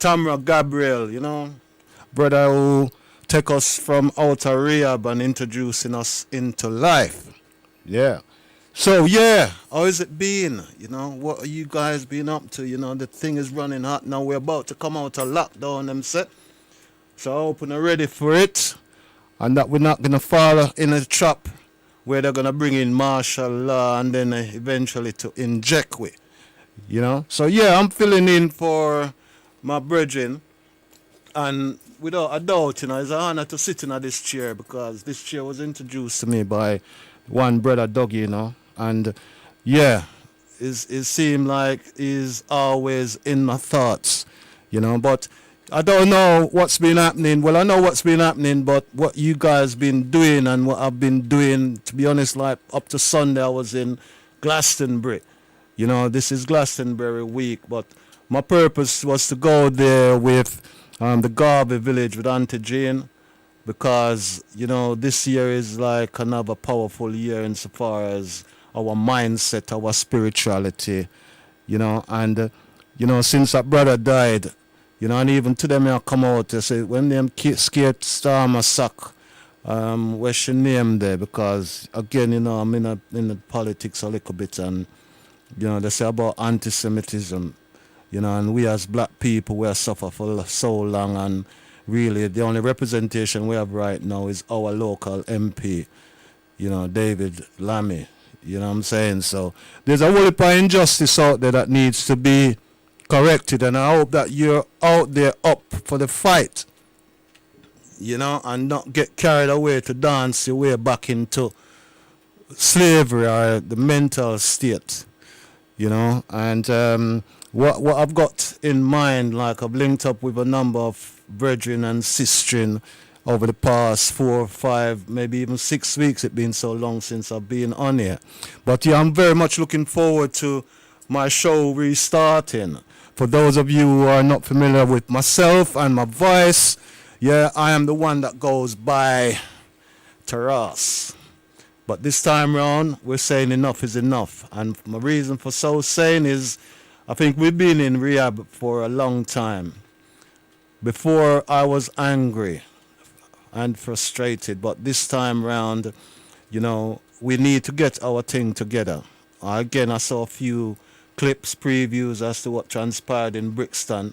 Tamra Gabriel, you know, brother who take us from outer rehab and introducing us into life. Yeah. So yeah, how is it been? You know, what are you guys been up to? You know, the thing is running hot now. We're about to come out of lockdown, them set. So I hope we're ready for it, and that we're not gonna fall in a trap where they're gonna bring in martial law and then eventually to inject we. You know. So yeah, I'm filling in for my brethren, and without a doubt, you know, it's an honor to sit in this chair because this chair was introduced to me by one brother Dougie, you know, and yeah, it seemed like he's always in my thoughts, you know, but I don't know what's been happening. Well, I know what's been happening, but what you guys been doing and what I've been doing, to be honest, like up to Sunday, I was in Glastonbury. You know, this is Glastonbury week, but my purpose was to go there with the Garvey village with Auntie Jane because, you know, this year is like another powerful year insofar as our mindset, our spirituality, you know, and, you know, since that brother died, you know, and even to them I come out, they say, when them scared storm a suck, where's your name there? Because, again, you know, I'm in the politics a little bit and, you know, they say about anti-Semitism, you know, and we as black people, we have suffered for so long, and really the only representation we have right now is our local MP, you know, David Lammy, you know what I'm saying? So there's a whole heap of injustice out there that needs to be corrected, and I hope that you're out there up for the fight, you know, and not get carried away to dance your way back into slavery or the mental state. You know, and what I've got in mind, like I've linked up with a number of brethren and sistren over the past 4, 5, maybe even 6 weeks. It's been so long since I've been on here. But yeah, I'm very much looking forward to my show restarting. For those of you who are not familiar with myself and my voice, yeah, I am the one that goes by Taras. But this time round, we're saying enough is enough. And my reason for so saying is, I think we've been in rehab for a long time. Before, I was angry and frustrated. But this time round, you know, we need to get our thing together. Again, I saw a few clips, previews as to what transpired in Brixton.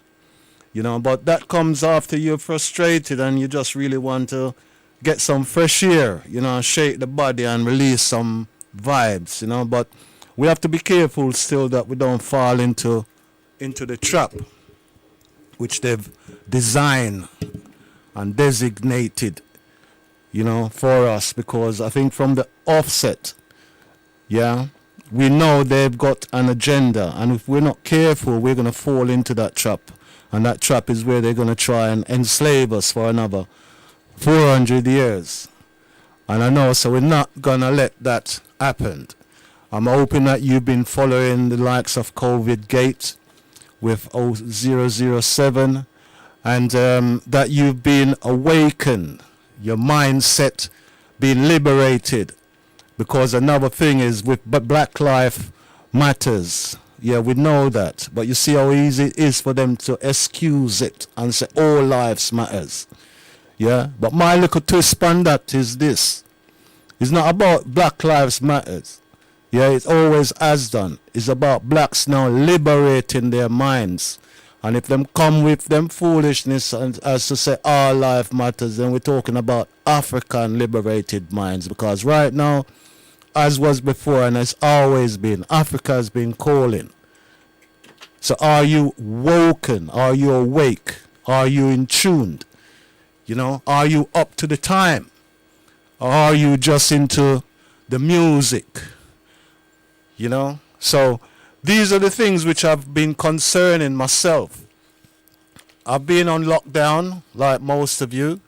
You know, but that comes after you're frustrated and you just really want to get some fresh air, you know, shake the body and release some vibes, you know. But we have to be careful still that we don't fall into the trap which they've designed and designated, you know, for us. Because I think from the offset, yeah, we know they've got an agenda, and if we're not careful, we're going to fall into that trap. And that trap is where they're going to try and enslave us for another 400 years. And I know, so we're not gonna let that happen. I'm hoping that you've been following the likes of COVID Gate with 007 and that you've been awakened, your mindset being liberated. Because another thing is with Black Life Matters, yeah, we know that, but you see how easy it is for them to excuse it and say all lives matters. Yeah, but my little twist on that is this. It's not about Black Lives Matters. Yeah, it always has done. It's about blacks now liberating their minds. And if them come with them foolishness and as to say all life matters, then we're talking about African liberated minds. Because right now, as was before and has always been, Africa has been calling. So are you woken? Are you awake? Are you in tuned? You know, are you up to the time? Or are you just into the music? You know? So these are the things which have been concerning myself. I've been on lockdown, like most of you.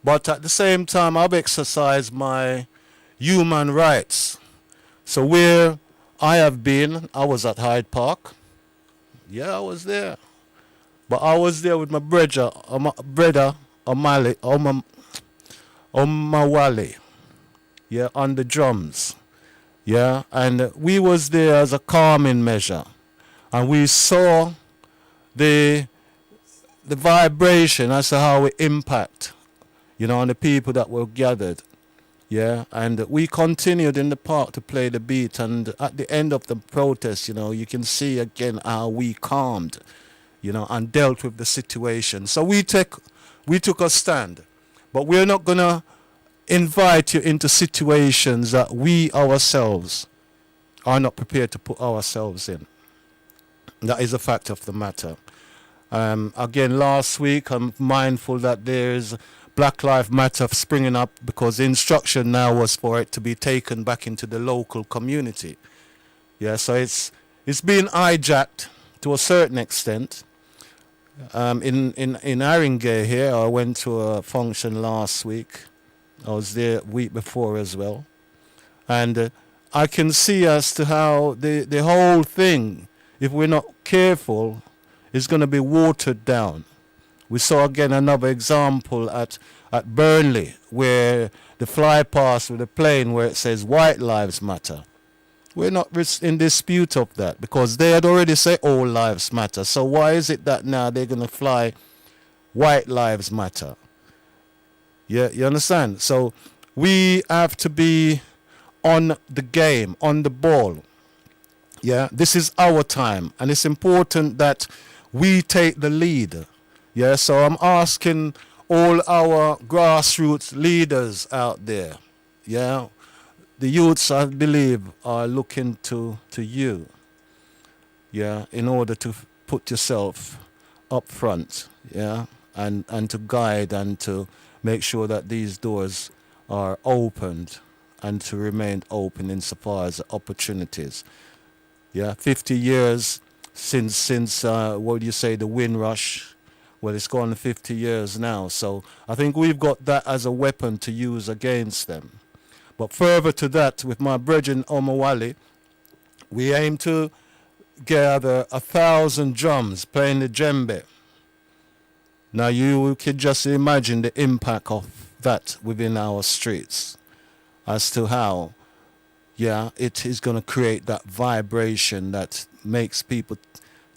But at the same time, I've exercised my human rights. So where I have been, I was at Hyde Park. Yeah, I was there. But I was there with my brother Omawale, yeah, on the drums, yeah, and we was there as a calming measure, and we saw the the vibration as to how it impact, on the people that were gathered. Yeah, and we continued in the park to play the beat, and at the end of the protest, you can see again how we calmed, and dealt with the situation. So we took a stand, but we're not gonna invite you into situations that we ourselves are not prepared to put ourselves in. That is a fact of the matter. Again, last week, I'm mindful that there's Black Lives Matter springing up because the instruction now was for it to be taken back into the local community. Yeah, so it's being hijacked to a certain extent. In Haringey here, I went to a function last week. I was there week before as well. And I can see as to how the whole thing, if we're not careful, is going to be watered down. We saw again another example at Burnley, where the fly past with the plane where it says White Lives Matter. We're not in dispute of that because they had already said all lives matter. So why is it that now they're going to fly White Lives Matter? Yeah, you understand? So we have to be on the game, on the ball. Yeah, this is our time, and it's important that we take the lead. Yeah, so I'm asking all our grassroots leaders out there, yeah, the youths, I believe, are looking to you, yeah, in order to put yourself up front, yeah, and to guide and to make sure that these doors are opened and to remain open insofar as opportunities. Yeah, 50 years since what do you say, the Windrush. Well, it's gone 50 years now, so I think we've got that as a weapon to use against them. But further to that, with my brethren Omawali, we aim to gather 1,000 drums playing the djembe. Now you can just imagine the impact of that within our streets as to how, yeah, it is going to create that vibration that makes people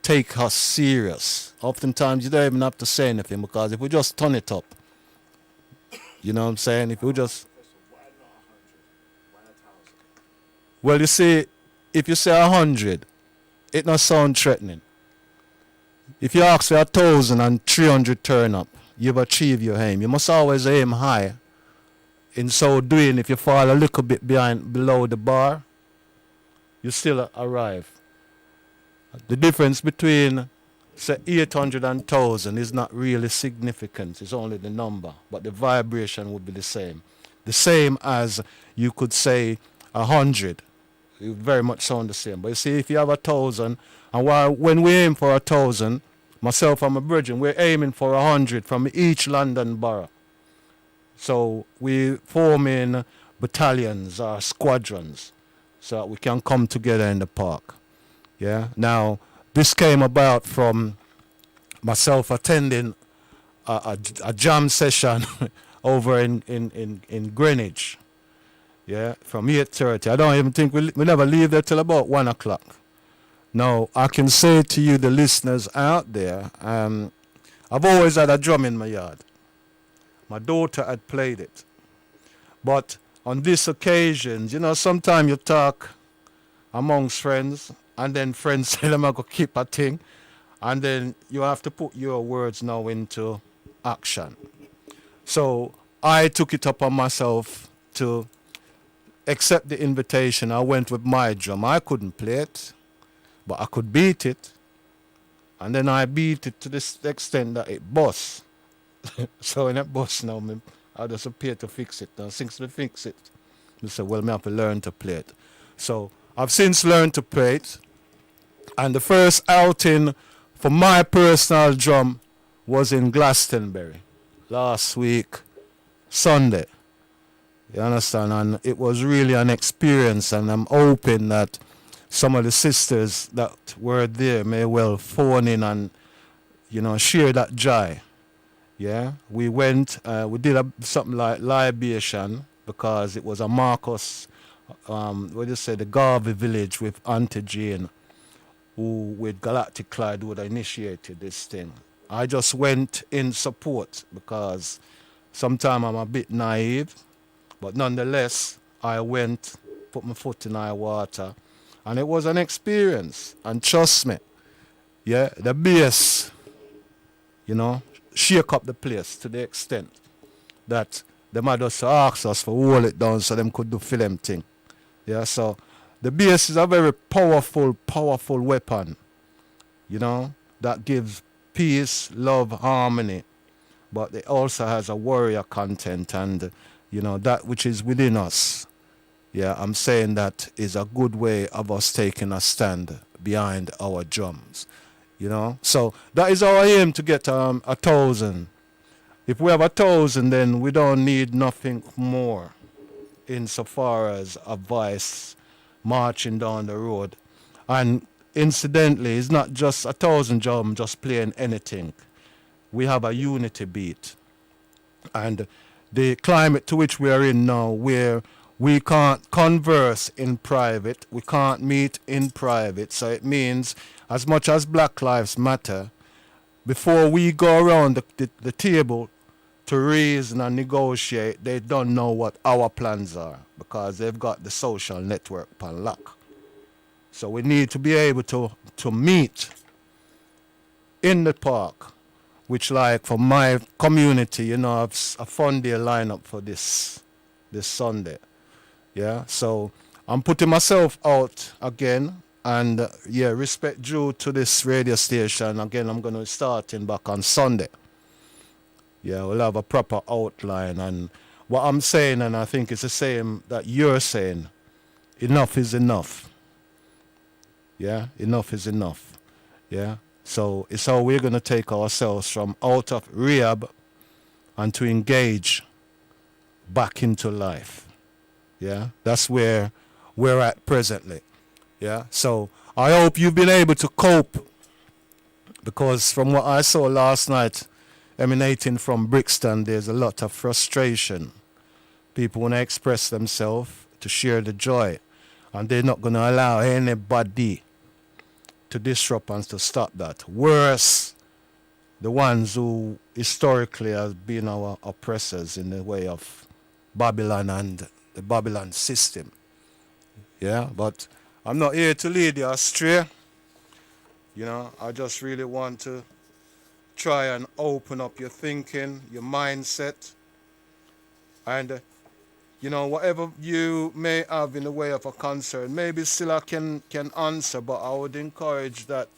take us serious. Oftentimes you don't even have to say anything because if we just turn it up, you know what I'm saying? If we just... Well, you see, if you say 100, it not sound threatening. If you ask for 1,000 and 300 turn up, you've achieved your aim. You must always aim high. In so doing, if you fall a little bit below the bar, you still arrive. The difference between, say, 800 and 1,000 is not really significant. It's only the number, but the vibration would be the same. The same as you could say 100. It would very much sound the same. But you see, if you have 1,000, and when we aim for 1,000, myself and my brethren, we're aiming for 100 from each London borough. So we form in battalions or squadrons so that we can come together in the park. Yeah. Now, this came about from myself attending a jam session over in Greenwich. Yeah, from 8:30. I don't even think we never leave there till about 1 o'clock. Now, I can say to you, the listeners out there, I've always had a drum in my yard. My daughter had played it. But on this occasion, sometimes you talk amongst friends, and then friends say, I'm going to keep a thing. And then you have to put your words now into action. So I took it upon myself to accept the invitation. I went with my drum. I couldn't play it, but I could beat it. And then I beat it to this extent that it busts. So when it busts now, I just appear to fix it. Now since we fix it, I said, well, I have to learn to play it. So I've since learned to play it. And the first outing for my personal drum was in Glastonbury last week, Sunday. You understand? And it was really an experience, and I'm hoping that some of the sisters that were there may well phone in and, share that joy. Yeah, we went, we did something like libation because it was a Marcus, the Garvey village with Auntie Jane, who with Galactic Clyde would have initiated this thing. I just went in support because sometimes I'm a bit naive, but nonetheless, I went, put my foot in high water, and it was an experience. And trust me, yeah, the bass, you know, shake up the place to the extent that them had just asked us for hold it down so them could do film thing. Yeah, so the bass is a very powerful, powerful weapon, you know, that gives peace, love, harmony, but it also has a warrior content and, you know, that which is within us. Yeah, I'm saying that is a good way of us taking a stand behind our drums, you know. So that is our aim to get 1,000. If we have 1,000, then we don't need nothing more insofar as a voice marching down the road. And incidentally, it's not just 1,000 drum just playing anything. We have a unity beat. And the climate to which we are in now, where we can't converse in private, we can't meet in private. So it means, as much as Black Lives Matter, before we go around the table to reason and negotiate, they don't know what our plans are because they've got the social network on lock. So we need to be able to meet in the park, which like for my community, you know, I've a fun day lineup for this Sunday. Yeah, so I'm putting myself out again, and yeah, respect due to this radio station. Again, I'm going to be starting back on Sunday. Yeah, we'll have a proper outline, and what I'm saying, and I think it's the same that you're saying, enough is enough. Yeah, enough is enough. Yeah, so it's how we're going to take ourselves from out of rehab and to engage back into life. Yeah, that's where we're at presently. Yeah, so I hope you've been able to cope, because from what I saw last night emanating from Brixton, there's a lot of frustration. People want to express themselves to share the joy, and they're not going to allow anybody to disrupt and to stop that. Worse, the ones who historically have been our oppressors in the way of Babylon and the Babylon system. Yeah, but I'm not here to lead you astray. You know, I just really want to try and open up your thinking, your mindset, and you know, whatever you may have in the way of a concern, maybe still I can answer, but I would encourage that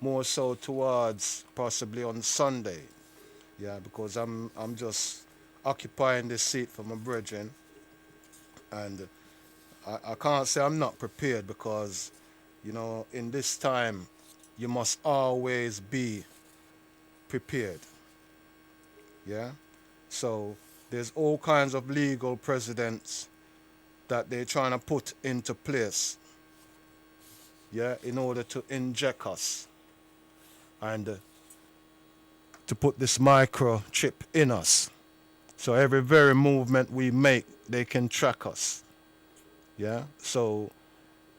more so towards possibly on Sunday. Yeah, because I'm just occupying this seat for my brethren, and I can't say I'm not prepared, because, you know, in this time, you must always be prepared. Yeah? So there's all kinds of legal precedents that they're trying to put into place, yeah, in order to inject us and to put this microchip in us. So every very movement we make, they can track us. Yeah? So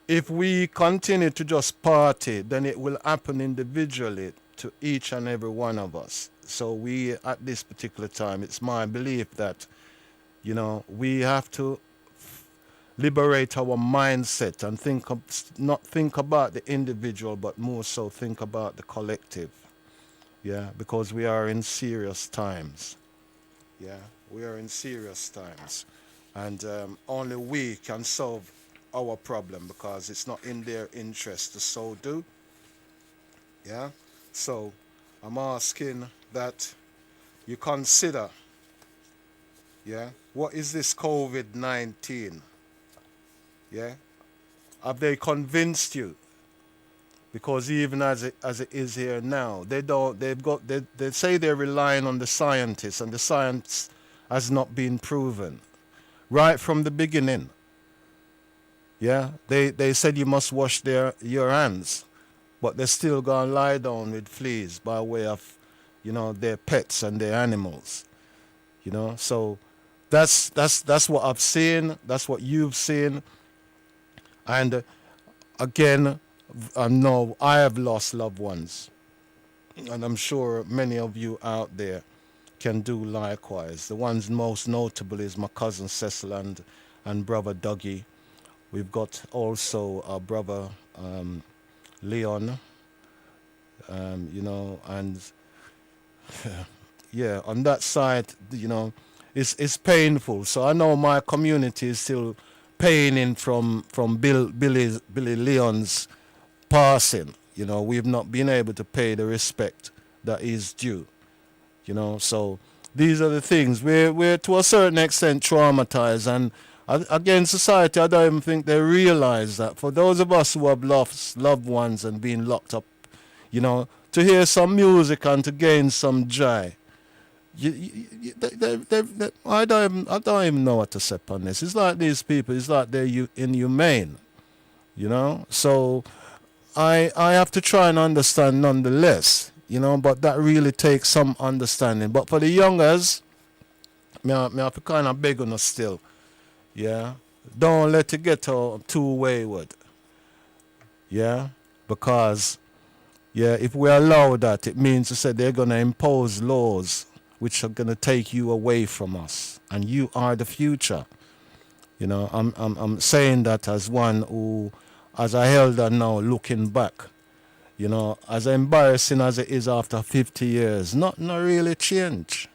if we continue to just party, then it will happen individually to each and every one of us. So we, at this particular time, it's my belief that, you know, we have to liberate our mindset and not think about the individual, but more so think about the collective. Yeah, because we are in serious times. Yeah, we are in serious times. And only we can solve our problem, because it's not in their interest to so do. Yeah? So I'm asking that you consider, yeah, what is this COVID-19? Yeah? Have they convinced you? Because even as it is here now, they say they're relying on the scientists, and the science has not been proven. Right from the beginning. Yeah, they said you must wash your hands, but they're still gonna lie down with fleas by way of, you know, their pets and their animals. You know, so that's what I've seen. That's what you've seen, and again, I know I have lost loved ones. And I'm sure many of you out there can do likewise. The ones most notable is my cousin Cecil and brother Dougie. We've got also our brother Leon, and yeah, on that side, it's painful. So I know my community is still paying from Billy Leon's passing. We've not been able to pay the respect that is due. So these are the things we're to a certain extent traumatized, and again, society, I don't even think they realize that for those of us who have lost loved ones and been locked up, to hear some music and to gain some joy. I don't even know what to say on this. It's like these people. It's like they're inhumane. So I have to try and understand nonetheless. But that really takes some understanding. But for the youngers, me have to kind of beg on us still. Yeah, don't let it get too wayward. Yeah, because if we allow that, it means to say they're gonna impose laws which are gonna take you away from us, and you are the future. I'm saying that as one who, as a elder now, looking back. As embarrassing as it is after 50 years, nothing really changed.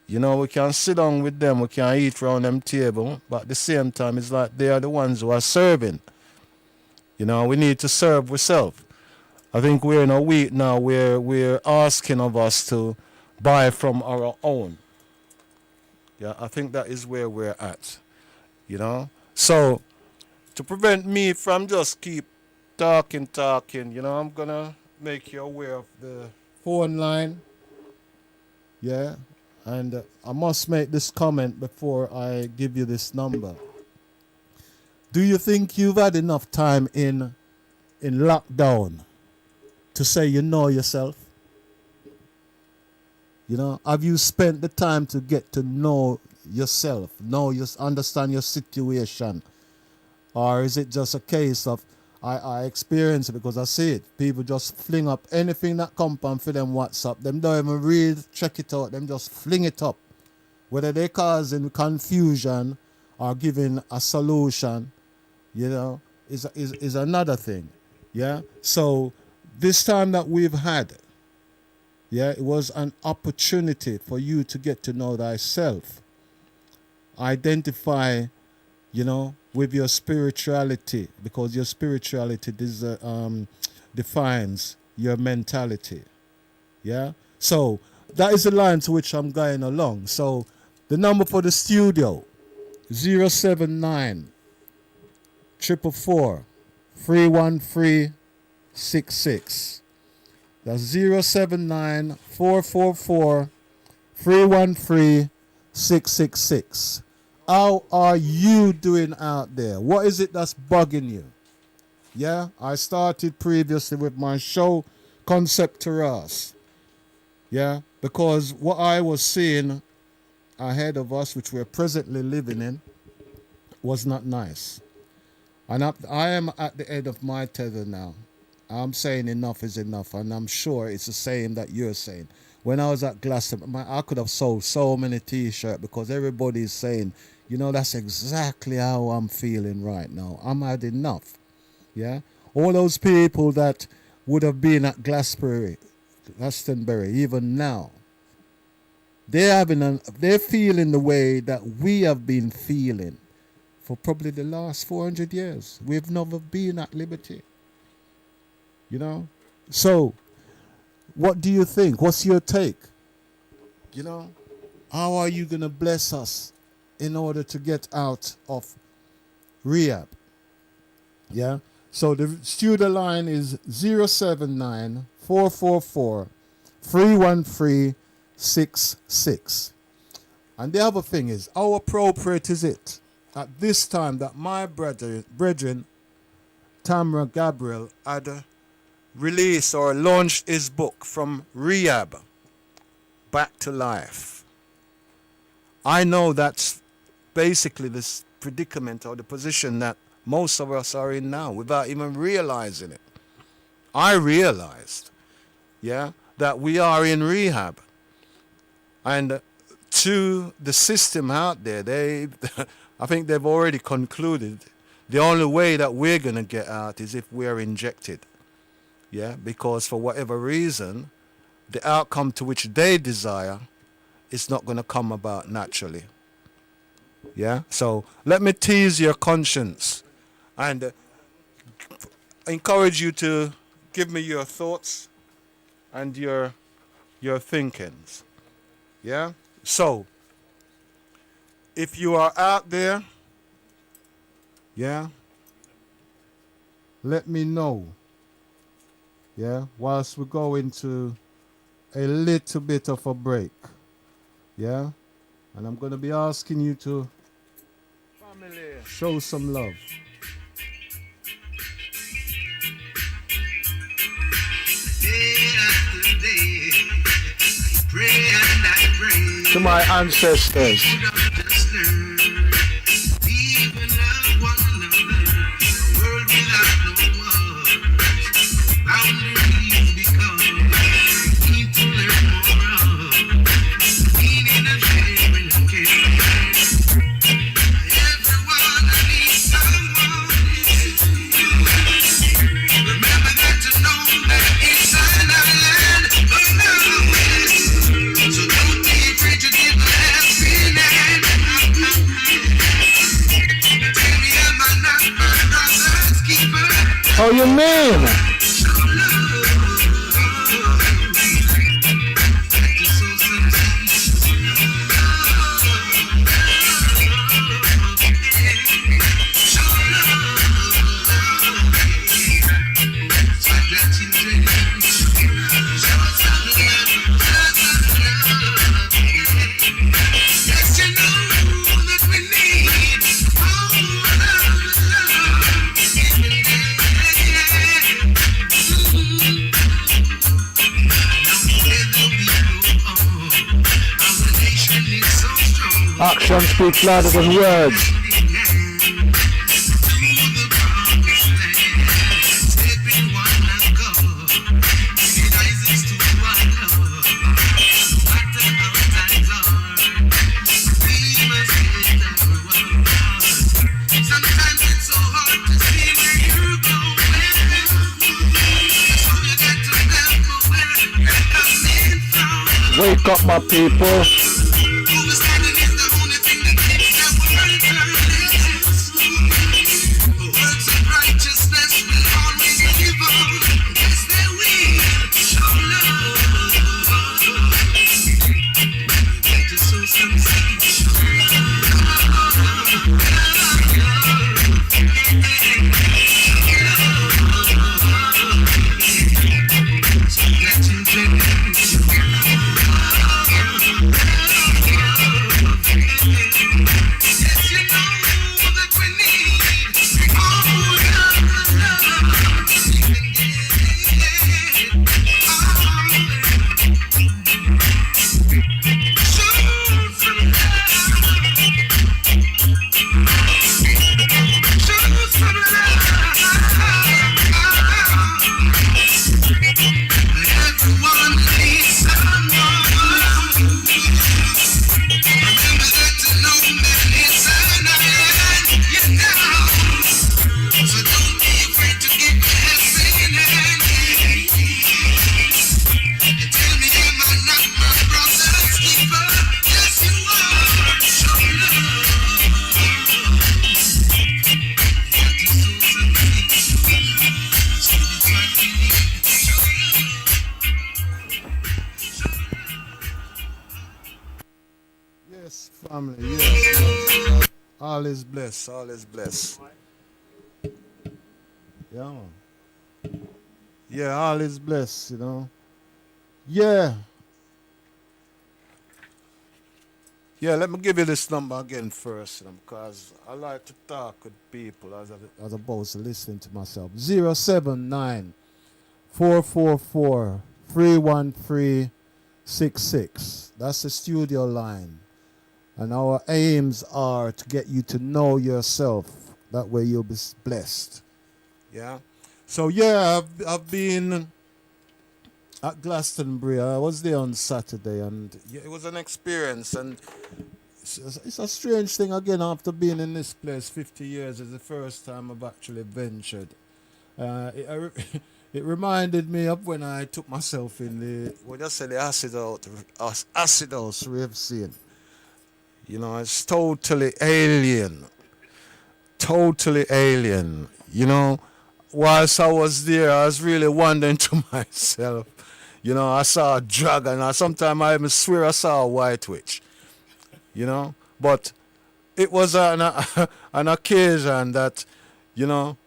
We can sit down with them, we can eat around them table, but at the same time, it's like they are the ones who are serving. We need to serve ourselves. I think we're in a week now where we're asking of us to buy from our own. Yeah, I think that is where we're at. So to prevent me from just keep talking, I'm gonna make you aware of the phone line. Yeah, and I must make this comment before I give you this number. Do you think you've had enough time in lockdown to say you know yourself? Have you spent the time to get to know yourself, understand your situation? Or is it just a case of, I experience it because I see it. People just fling up anything that come on for them WhatsApp. Them don't even read, check it out. Them just fling it up. Whether they causing confusion or giving a solution, is another thing. Yeah. So this time that we've had, it was an opportunity for you to get to know thyself. Identify, with your spirituality, because your spirituality defines your mentality. Yeah? So that is the line to which I'm going along. So the number for the studio, 079 444 31366. That's 079 444 313 How are you doing out there? What is it that's bugging you? Yeah, I started previously with my show, Concept Terrace. Yeah, because what I was seeing ahead of us, which we're presently living in, was not nice. And I am at the end of my tether now. I'm saying enough is enough, and I'm sure it's the same that you're saying. When I was at Glastonbury, I could have sold so many T-shirts because everybody's saying, that's exactly how I'm feeling right now. I'm had enough. Yeah? All those people that would have been at Glastonbury, even now, they're feeling the way that we have been feeling for probably the last 400 years. We've never been at liberty. So, what do you think? What's your take? How are you going to bless us in order to get out of rehab? Yeah. So the studio line is 079 444 31366. And the other thing is, how appropriate is it at this time that my brethren, Tamra Gabriel, had released or launched his book From Rehab Back to Life? I know that's basically this predicament or the position that most of us are in now without even realizing it. I realized, that we are in rehab. And to the system out there, I think they've already concluded the only way that we're going to get out is if we're injected. Yeah, because for whatever reason, the outcome to which they desire is not going to come about naturally. Yeah, so let me tease your conscience and encourage you to give me your thoughts and your thinkings. Yeah, so if you are out there, yeah, let me know. Yeah, whilst we go into a little bit of a break. Yeah, and I'm going to be asking you to show some love. To my ancestors. How you mean? Action speaks louder than words. Wake up, my people. Yes, family, yes. All is blessed, all is blessed. Yeah, man. Yeah, all is blessed, you know. Yeah. Yeah, let me give you this number again first, you know, because I like to talk with people as opposed to listening to myself. 079 444 31366. That's the studio line. And our aims are to get you to know yourself. That way you'll be blessed. Yeah. So yeah, I've been at Glastonbury. I was there on Saturday, and yeah, it was an experience. And it's a strange thing again. After being in this place 50 years, it's the first time I've actually ventured. It reminded me of when I took myself in the what you say the acid house rave scene. You know, it's totally alien. You know, whilst I was there, I was really wondering to myself. You know, I saw a dragon. I sometimes I even swear I saw a white witch. You know, but it was an occasion that, you know,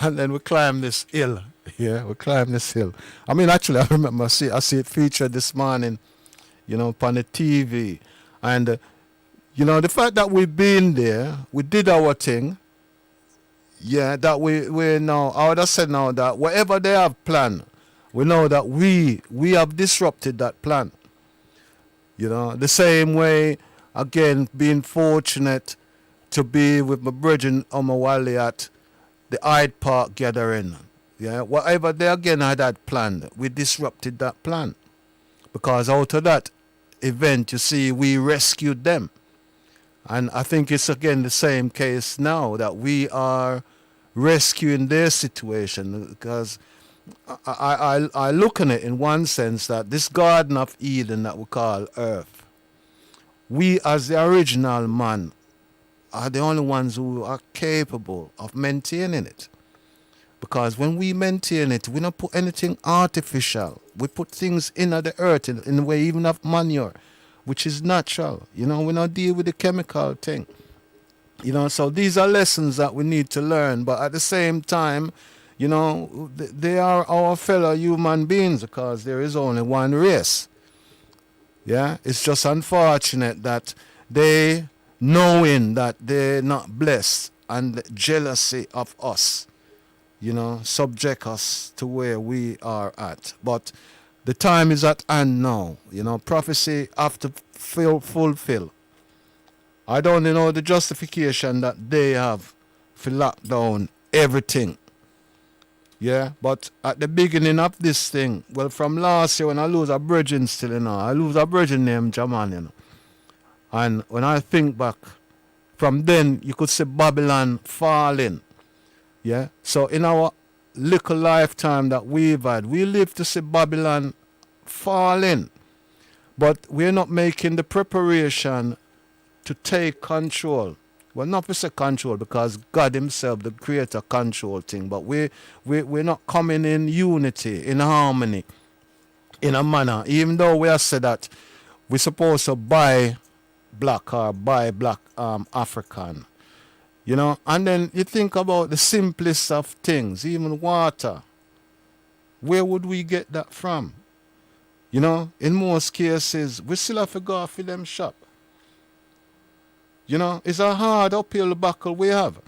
and then we climbed this hill. Yeah, we climbed this hill. I mean, actually, I remember I see it featured this morning, you know, upon the TV, and you know, the fact that we've been there, we did our thing. Yeah, that we now. I would have said now that whatever they have planned, we know that we have disrupted that plan. You know, the same way, again, being fortunate to be with my brethren Omawali at the Hyde Park gathering. Yeah, whatever they again had planned, we disrupted that plan. Because out of that event, you see, we rescued them. And I think it's again the same case now that we are rescuing their situation. Because I look on it in one sense that this Garden of Eden that we call Earth, we as the original man are the only ones who are capable of maintaining it. Because when we maintain it, we don't put anything artificial. We put things in the earth in the way even of manure, which is natural. You know, we don't deal with the chemical thing. You know, so these are lessons that we need to learn. But at the same time, you know, they are our fellow human beings because there is only one race. Yeah, it's just unfortunate that they, knowing that they're not blessed and jealousy of us, you know, subject us to where we are at. But the time is at hand now. You know, prophecy have to fulfill. I don't know the justification that they have for lock down everything. Yeah, but at the beginning of this thing, well, from last year when I lose a virgin still, you know, I lose a virgin named Jaman, you know. And when I think back, from then you could see Babylon falling. Yeah, so in our little lifetime that we've had, we live to see Babylon falling. But we're not making the preparation to take control. Well, not to say control because God Himself, the Creator, control thing. But we're not coming in unity, in harmony, in a manner. Even though we have said that we're supposed to buy black or buy black African. You know, and then you think about the simplest of things, even water. Where would we get that from? You know, in most cases, we still have to go for them shop. You know, it's a hard uphill battle we have.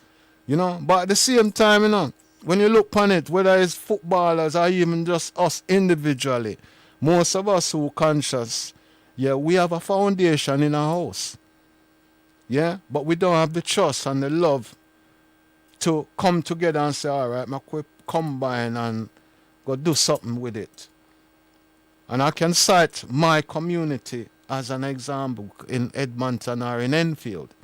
You know, but at the same time, you know, when you look on it, whether it's footballers or even just us individually, most of us who are conscious, yeah, we have a foundation in our house. Yeah, but we don't have the trust and the love to come together and say, all right, we combine and go do something with it. And I can cite my community as an example in Edmonton or in Enfield.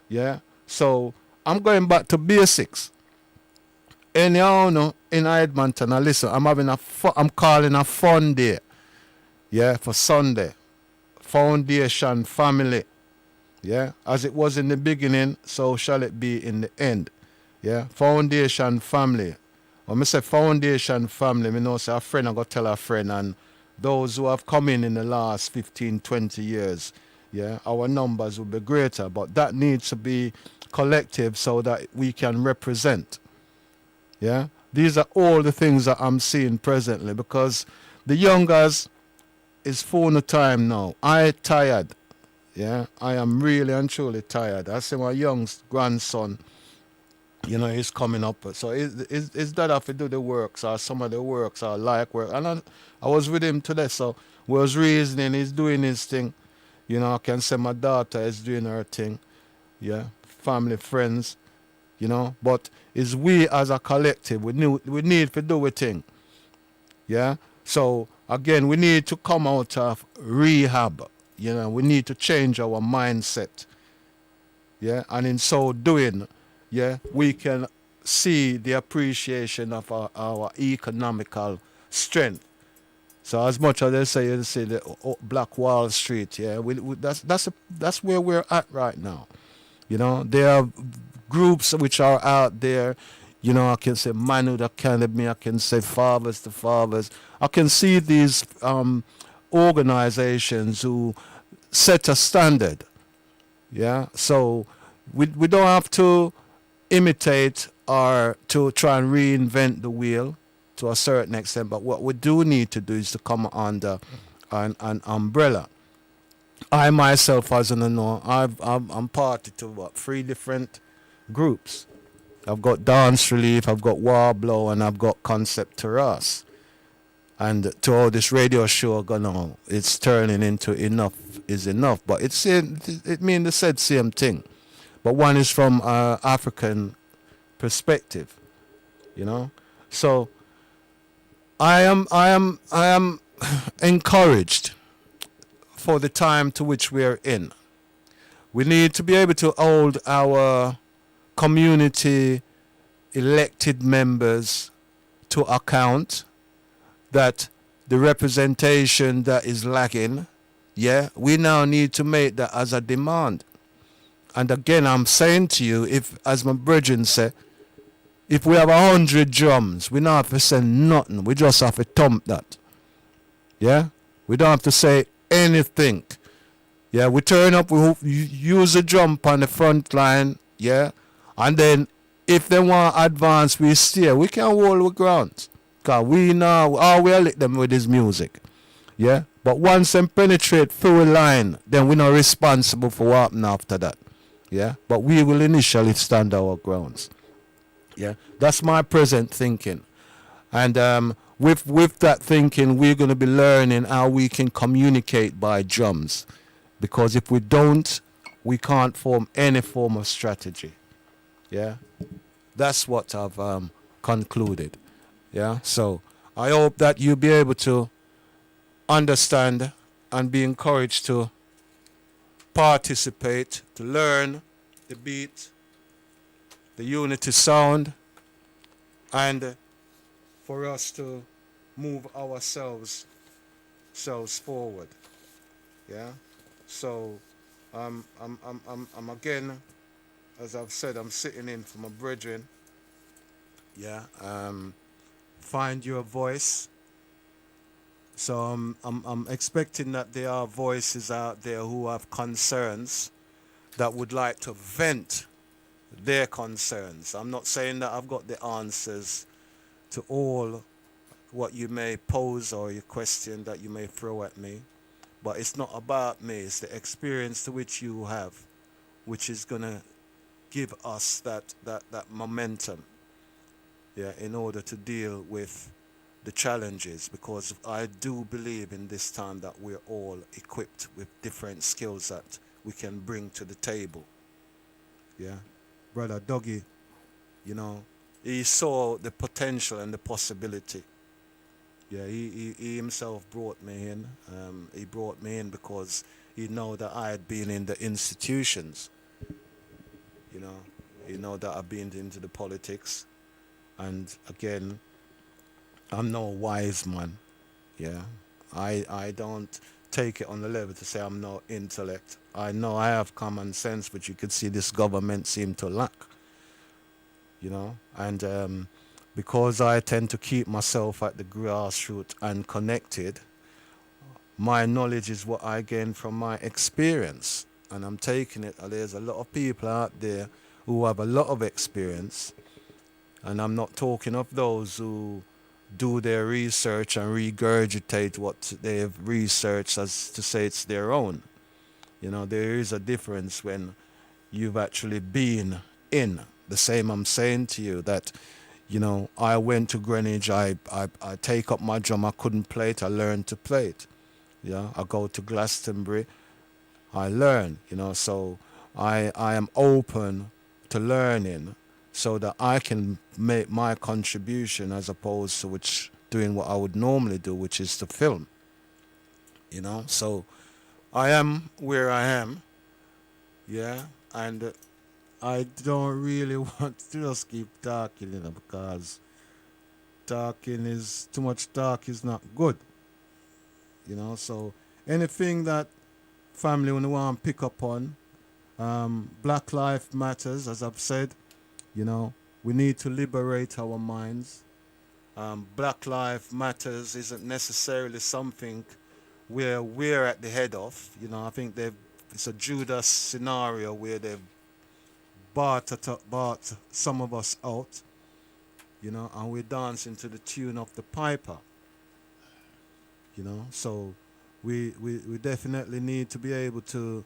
Yeah, so I'm going back to basics. Anyhow, no, in Edmonton, now listen, I'm calling a fun day. Yeah, for Sunday. Foundation family. Yeah, as it was in the beginning, so shall it be in the end. Yeah, foundation family. When I say foundation family, I know say a friend I go tell a friend, and those who have come in the last 15, 20 years, yeah, our numbers will be greater. But that needs to be collective so that we can represent. Yeah, these are all the things that I'm seeing presently because the youngers is phone time now. I tired. Yeah, I am really and truly tired. I see my young grandson, you know, he's coming up. So is that have to do the works or some of the works or like work. And I was with him today, so we was reasoning, he's doing his thing. You know, I can say my daughter is doing her thing. Yeah, family, friends, you know. But it's we as a collective, we need to do a thing. Yeah. So again, we need to come out of rehab. We need to change our mindset. Yeah, and in so doing, yeah, we can see the appreciation of our economical strength. So as much as they say the Black Wall Street, yeah, that's where we're at right now. There are groups which are out there. I can say Manud Academy. I can say Fathers to Fathers. I can see these organizations who set a standard. Yeah, so we don't have to imitate or to try and reinvent the wheel to a certain extent. But what we do need to do is to come under an umbrella. I myself, as you know, I'm party to three different groups. I've got Dance Relief, I've got Warblow, and I've got Concept Terrace. And to all this radio show, it's turning into enough is enough. But it means the said same thing. But one is from African perspective, So I am encouraged for the time to which we are in. We need to be able to hold our community elected members to account that the representation that is lacking, yeah, we now need to make that as a demand. And again, I'm saying to you, if, as my brethren say, if we have 100 drums, we don't have to say nothing. We just have to thump that. Yeah? We don't have to say anything. Yeah, we turn up, we use a drum on the front line, yeah? And then if they want advance, we stay. We can hold the ground. Because we know, we'll let them with this music. Yeah? But once them penetrate through a line, then we're not responsible for what happens after that. Yeah? But we will initially stand our grounds. Yeah? That's my present thinking. And with that thinking, we're going to be learning how we can communicate by drums. Because if we don't, we can't form any form of strategy. Yeah? That's what I've concluded. Yeah? So I hope that you'll be able to understand and be encouraged to participate, to learn the beat, the unity sound, and for us to move ourselves forward. Yeah? So I'm again, as I've said, I'm sitting in for my brethren. Yeah. Find your voice. So I'm expecting that there are voices out there who have concerns that would like to vent their concerns. I'm not saying that I've got the answers to all what you may pose or your question that you may throw at me. But it's not about me, it's the experience to which you have, which is going to give us that momentum, yeah, in order to deal with the challenges, because I do believe in this time that we're all equipped with different skills that we can bring to the table. Yeah. Brother Dougie, he saw the potential and the possibility. Yeah, he himself brought me in. He brought me in because he know that I had been in the institutions. He know that I've been into the politics. And again, I'm no wise man. Yeah, I don't take it on the level to say I'm no intellect. I know I have common sense, but you could see this government seem to lack. And because I tend to keep myself at the grassroots and connected, my knowledge is what I gain from my experience. And I'm taking it, there's a lot of people out there who have a lot of experience. And I'm not talking of those who do their research and regurgitate what they've researched as to say it's their own. There is a difference when you've actually been in. The same I'm saying to you that, I went to Greenwich, I take up my drum, I couldn't play it, I learned to play it. Yeah, I go to Glastonbury, I learn, so I am open to learning so that I can make my contribution as opposed to doing what I would normally do, which is to film. You know, so I am where I am. Yeah, and I don't really want to just keep talking, because talking is too much talk is not good. So anything that family want to pick up on, Black Life Matters, as I've said. We need to liberate our minds. Black Life Matters isn't necessarily something where we're at the head of. I think it's a Judas scenario where they've bought some of us out, and we're dancing to the tune of the piper. So we definitely need to be able to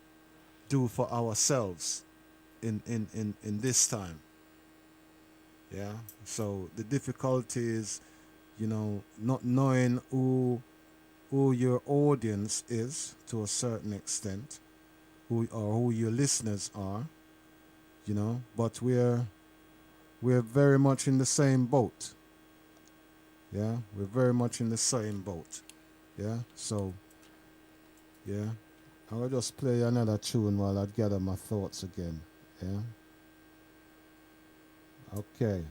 do for ourselves in this time. Yeah. So the difficulty is, not knowing who your audience is to a certain extent, who your listeners are, but we're very much in the same boat. Yeah, we're very much in the same boat. Yeah. So yeah, I'll just play another tune while I gather my thoughts again. Yeah. Okay.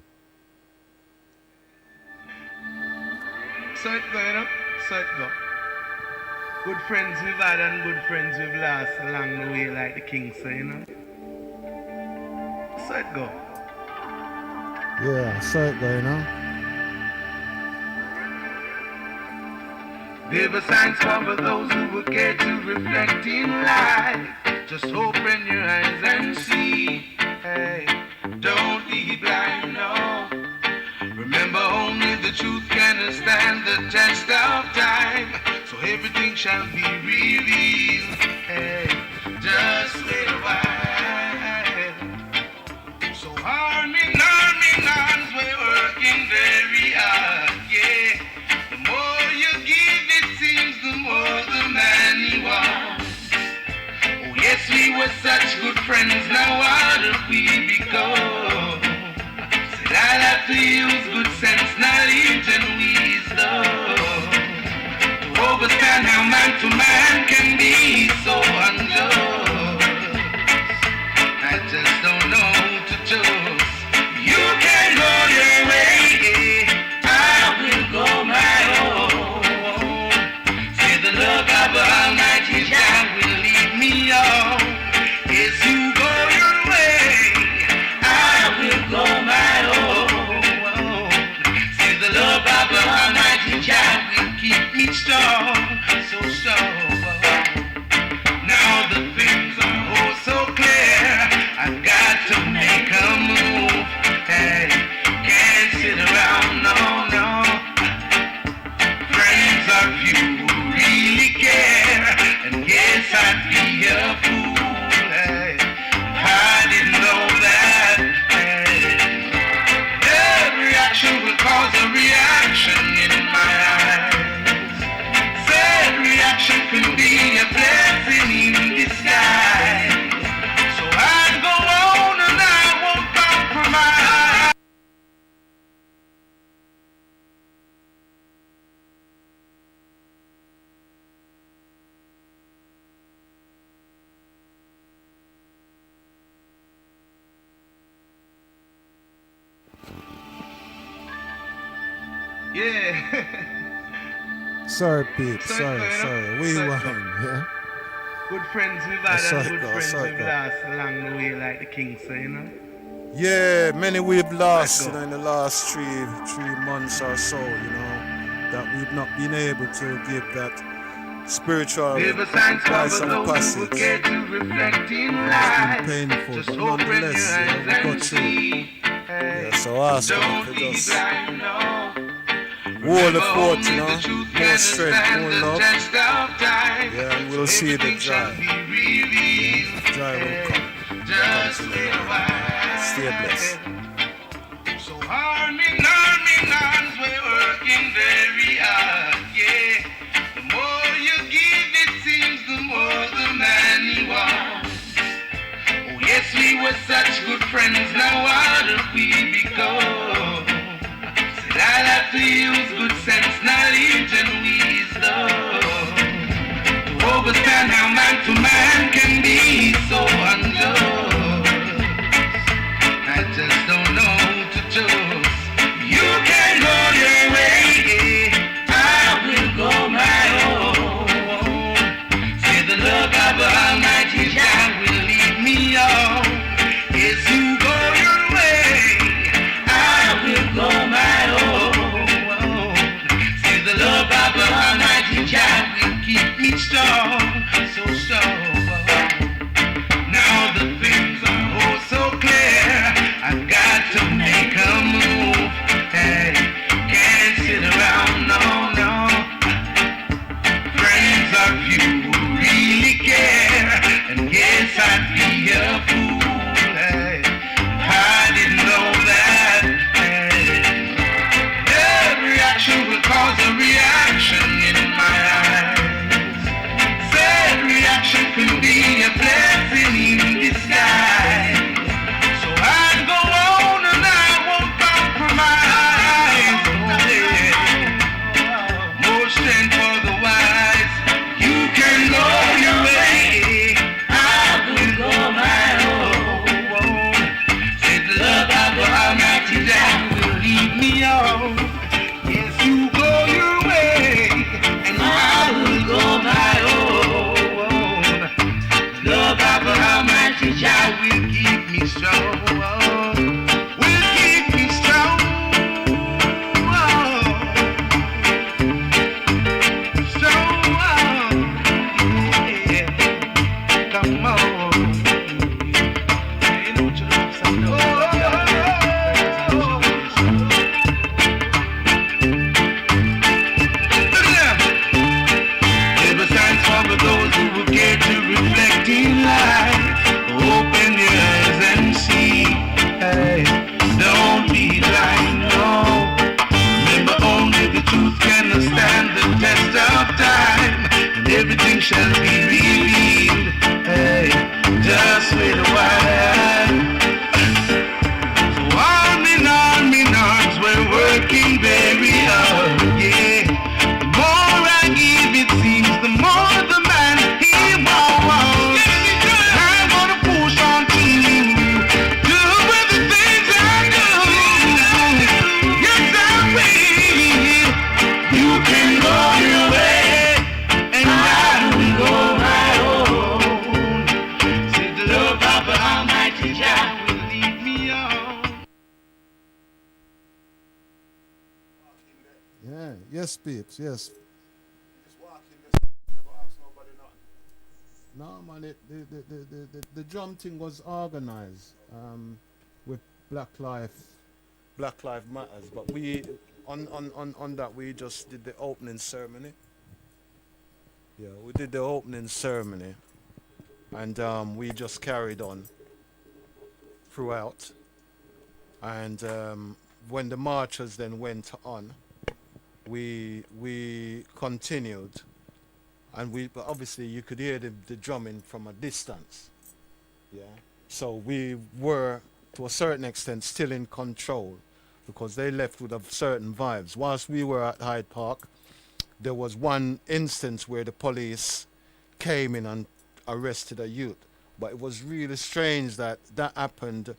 So it go, So it go. Good friends we've had and good friends we've lost along the way, like the king say, So it go. Yeah, so it go, Give a signs for those who will care to reflect in life. Just open your eyes and see. Hey, don't be blind, no. Remember, only the truth can stand the test of time. So everything shall be revealed. Hey, just wait a while. So army arms, we're working very hard, yeah. The more you give, it seems the more the man he wants. Oh yes, we were such good friends, now how did we become? Said I'll have to use good sense, knowledge and wisdom to overstand how man to man can be so unjust. I just don't know who to choose. You can go your way, I will go my own. Say the love of Almighty Jah will lead me on. Yes, you go your way, I will go my own. Say the love of Almighty Jah will keep me strong, so strong. Now the things are oh so clear, I've got to make a move. Hey, can't sit around, no. Friends are few who really care, and yes, I'd be a fool. Hey, if I didn't know that. Hey, every action will cause a reaction in my eyes. Said reaction can be a blessing in disguise. So I go on and I won't compromise. Yeah. Sorry, Pete. So Sorry. We won. Yeah. Good friends we've had and good friends we've lost along the way, like the king say, Yeah, many we've lost, in the last three months or so, that we've not been able to give that spiritual advice and passage. It's been painful, just but nonetheless, we got through. Yeah, so ask them to just hold the fort, more strength, more love. Yeah, and we'll see the joy. Yeah, the joy will come. Just stay blessed. So arms, we're working very hard, yeah. The more you give, it seems the more the man he wants. Oh yes, we were such good friends, now how did we become? Said I'll have to use good sense, understand how man to man can be so unjust. I just don't know who to choose. You can go your way, I will go my own. Say the love of Almighty Jah will lead me on. Yes, you go your way, I will go my own. Say the love of Almighty Jah will keep me strong, so strong. Now the things are oh so clear. I've got to make a move. Hey, can't sit around, no, no. Friends are few who really care, and yes, I'd be a fool. Hey, I didn't know that. Hey, every action will cause a reaction in my eyes. Said reaction can be a blessing in disguise. So I go on and I won't compromise. Oh, yeah. More strength for the wise. You can go your way, I will go my own. Say the love of the Almighty Jah will lead me on. Yes, you go your way, and I will go my own. Love of the Almighty Jah will keep me strong. Will keep me strong. Strong. Yeah. Come on. You know what you love, son. Give a thanks for those who will care to reflect in life. Open your eyes and see. Hey, don't be blind, no. Remember only the truth can stand the test of time, and everything shall be revealed. Hey, just wait a while. So arm in arms, we're working very hard, yeah. The more I give, it seems, the more the man he wants. I'm gonna push on to you, do the things I do. Yes, I will. You can go your way, and I will go my own. Say the love of the Almighty Jah will lead me on. Yeah, yes, peeps, yes. No, man, the drum thing was organized with Black Life Matters, but we on that we just did the opening ceremony. Yeah, we did the opening ceremony, and we just carried on throughout. And when the marchers then went on, we continued, and but obviously you could hear the drumming from a distance. Yeah. So we were to a certain extent still in control because they left with a certain vibes. Whilst we were at Hyde Park, there was one instance where the police came in and arrested a youth. But it was really strange that that happened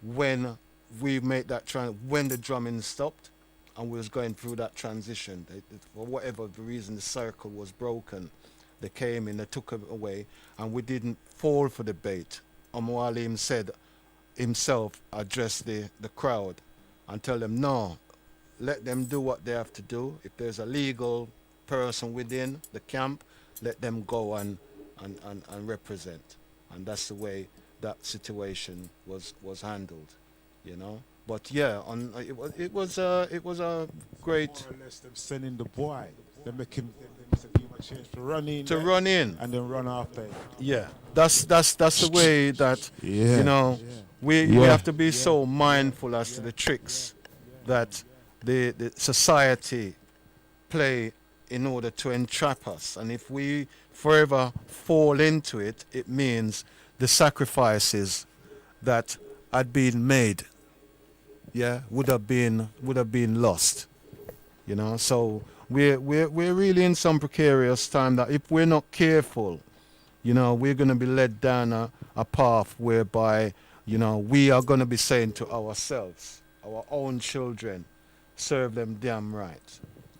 when we made that when the drumming stopped and we was going through that transition. For whatever the reason, the circle was broken. They came in, they took it away, and we didn't fall for the bait. Alim said himself, addressed the crowd and tell them, no, let them do what they have to do. If there's a legal person within the camp, let them go and represent. And that's the way that situation was handled, you know. But yeah, it was a great. More or less, them sending the boy, they make him give a chance to run in, run in, and then run after him. Yeah, that's the way that you know we have to be so mindful as to the tricks that the society play in order to entrap us, and if we forever fall into it, it means the sacrifices that had been made, would have been lost, you know. So we're really in some precarious time that if we're not careful, we're going to be led down a path whereby, we are going to be saying to ourselves, our own children, serve them damn right.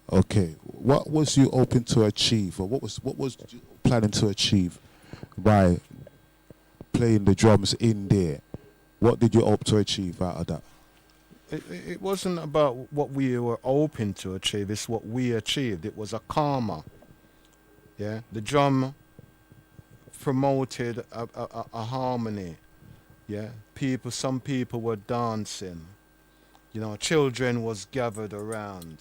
Okay, what was you hoping to achieve, or what was you planning to achieve by playing the drums in there? What did you hope to achieve out of that? It wasn't about what we were hoping to achieve, it's what we achieved. It was a karma. Yeah, the drum promoted a harmony. Yeah, some people were dancing. Children was gathered around.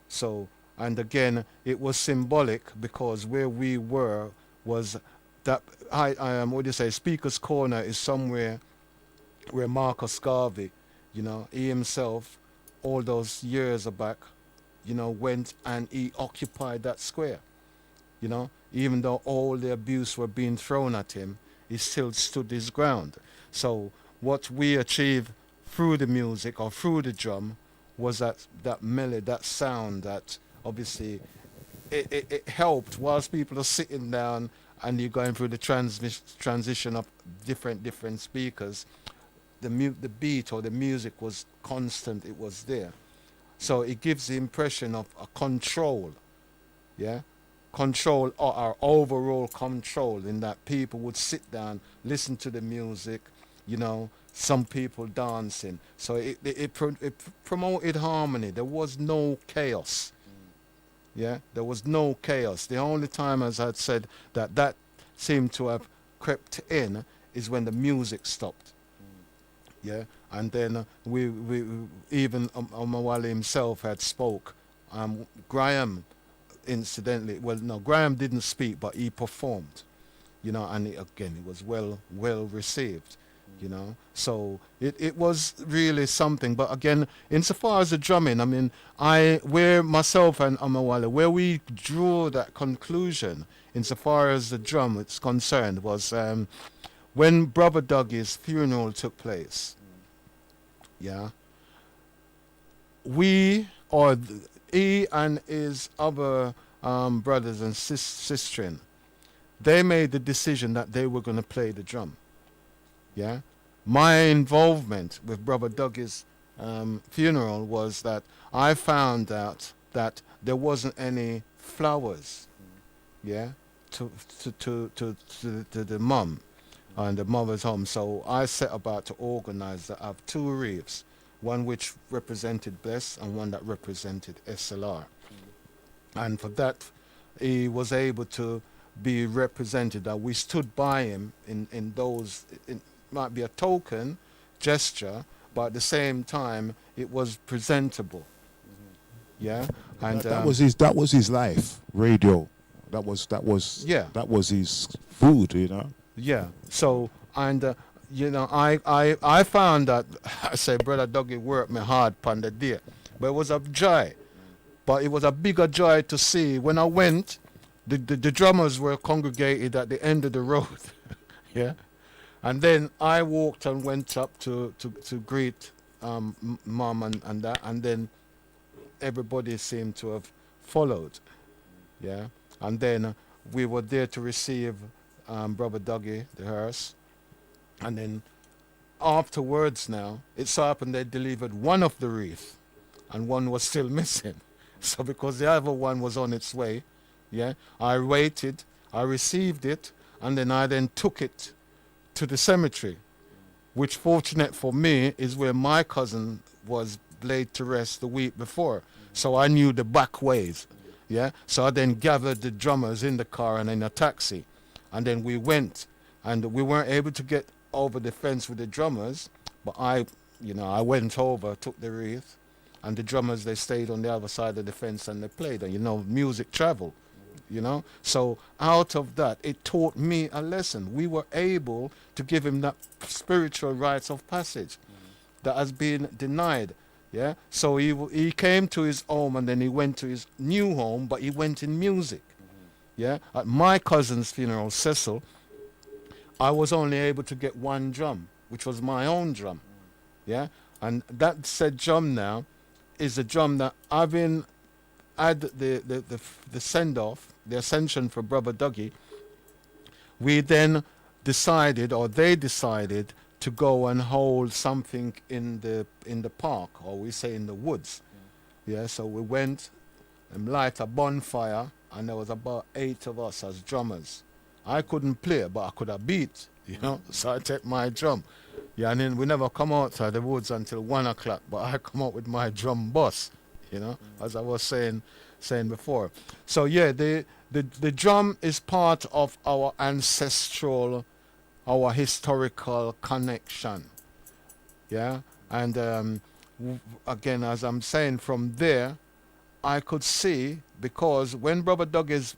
So, and again, it was symbolic because where we were was that what do you say? Speaker's Corner is somewhere where Marcus Garvey, he himself, all those years back, went and he occupied that square. Even though all the abuse were being thrown at him, he still stood his ground. So what we achieved through the music or through the drum was that melody, that sound that obviously it helped whilst people are sitting down and you're going through the transition of different speakers. The beat or the music was constant, it was there. So it gives the impression of a control, yeah? Control or our overall control in that people would sit down, listen to the music, some people dancing. So it promoted harmony. There was no chaos. Yeah, there was no chaos. The only time, as I'd said, that seemed to have crept in is when the music stopped. Yeah, and then we even Omawale himself had spoke. Graham, incidentally, well, no, Graham didn't speak, but he performed. And again, it was well received. So it was really something. But again, insofar as the drumming, I mean, where myself and Omawale, where we drew that conclusion insofar as the drum is concerned was when Brother Dougie's funeral took place. Yeah, he and his other brothers and sistren, they made the decision that they were going to play the drum. Yeah, my involvement with Brother Dougie's funeral was that I found out that there wasn't any flowers. Yeah, to the mum and the mother's home. So I set about to organize that. I have two wreaths, one which represented Bless and one that represented SLR. And for that, he was able to be represented, that we stood by him in those, it might be a token gesture, but at the same time, it was presentable. Yeah, and that was his life. Radio, that was his food. Yeah. So and I found that I say Brother Dougie worked me hard on the day, but it was a joy. But it was a bigger joy to see when I went. The drummers were congregated at the end of the road. Yeah, and then I walked and went up to greet Mum and that, and then everybody seemed to have followed. Yeah, and then we were there to receive Brother Dougie, the hearse, and then afterwards now, it so happened they delivered one of the wreath and one was still missing. So because the other one was on its way, yeah, I waited, I received it, and then I took it to the cemetery, which fortunate for me is where my cousin was laid to rest the week before. So I knew the back ways, yeah. So I then gathered the drummers in the car and in a taxi, and then we went, and we weren't able to get over the fence with the drummers, but I went over, took the wreath, and the drummers, they stayed on the other side of the fence and they played, and music traveled. So out of that, it taught me a lesson. We were able to give him that spiritual rites of passage that has been denied. Yeah. So he came to his home and then he went to his new home, but he went in music. Yeah. At my cousin's funeral, Cecil, I was only able to get one drum, which was my own drum. Yeah. And that said drum now is a drum that having had the send-off, the ascension for Brother Dougie, we then decided, or they decided, to go and hold something in the park, or we say in the woods. Yeah, so we went and light a bonfire, and there was about 8 of us as drummers. I couldn't play, but I could have beat, so I take my drum. Yeah, and then we never come outside the woods until 1 o'clock, but I come out with my drum bus, as I was saying before. So yeah, the drum is part of our ancestral, our historical connection. Yeah, and again, as I'm saying, from there, I could see, because when Brother Dougie's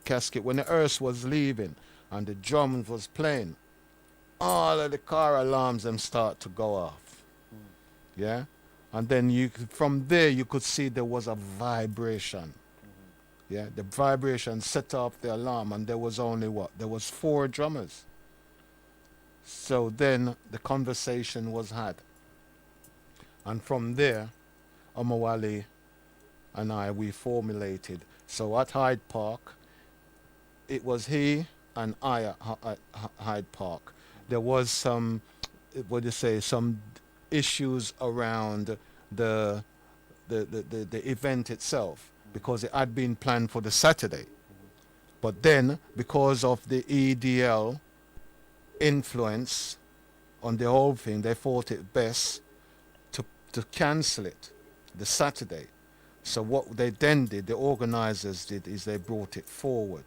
casket, when the hearse was leaving and the drums was playing, all of the car alarms them start to go off. Yeah, and then from there you could see there was a vibration. Yeah, the vibration set off the alarm, and there was only there was 4 drummers. So then the conversation was had, and from there, Omawali and we formulated. So at Hyde Park, it was he and I at Hyde Park. There was some, some issues around the event itself, because it had been planned for the Saturday. But then, because of the EDL influence on the whole thing, they thought it best to cancel it the Saturday. So what they then did, the organizers did, is they brought it forward.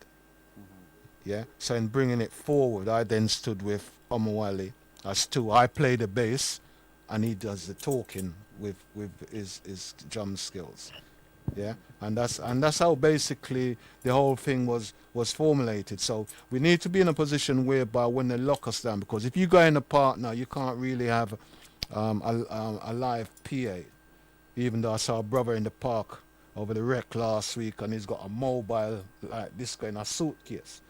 Yeah. So in bringing it forward, I then stood with Omawali as 2. I play the bass, and he does the talking with his drum skills. Yeah, and that's how basically the whole thing was formulated. So we need to be in a position whereby when they lock us down, because if you go in a park now, you can't really have a live PA. Even though I saw a brother in the park over the wreck last week, and he's got a mobile like this guy in a suitcase.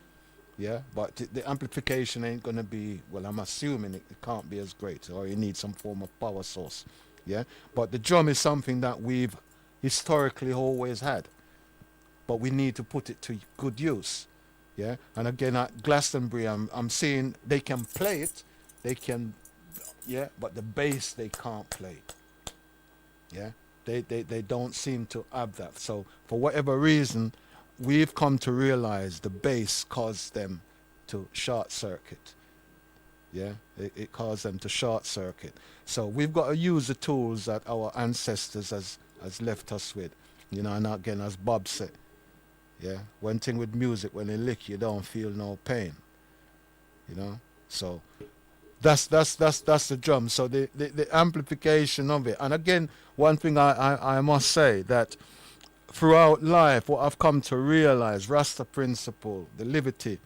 Yeah, but the amplification ain't gonna be, well, I'm assuming it can't be as great, or you need some form of power source. Yeah, but the drum is something that we've historically always had, but we need to put it to good use. Yeah, and again at Glastonbury, I'm seeing they can play it, they can, yeah, but the bass they can't play. Yeah, they don't seem to have that. So for whatever reason, we've come to realize the bass caused them to short circuit. Yeah, it caused them to short circuit. So we've got to use the tools that our ancestors has left us with. And again, as Bob said, yeah, one thing with music, when they lick you, don't feel no pain. So that's the drum. So the amplification of it. And again, one thing I must say, that throughout life, what I've come to realize, Rasta principle, the liberty,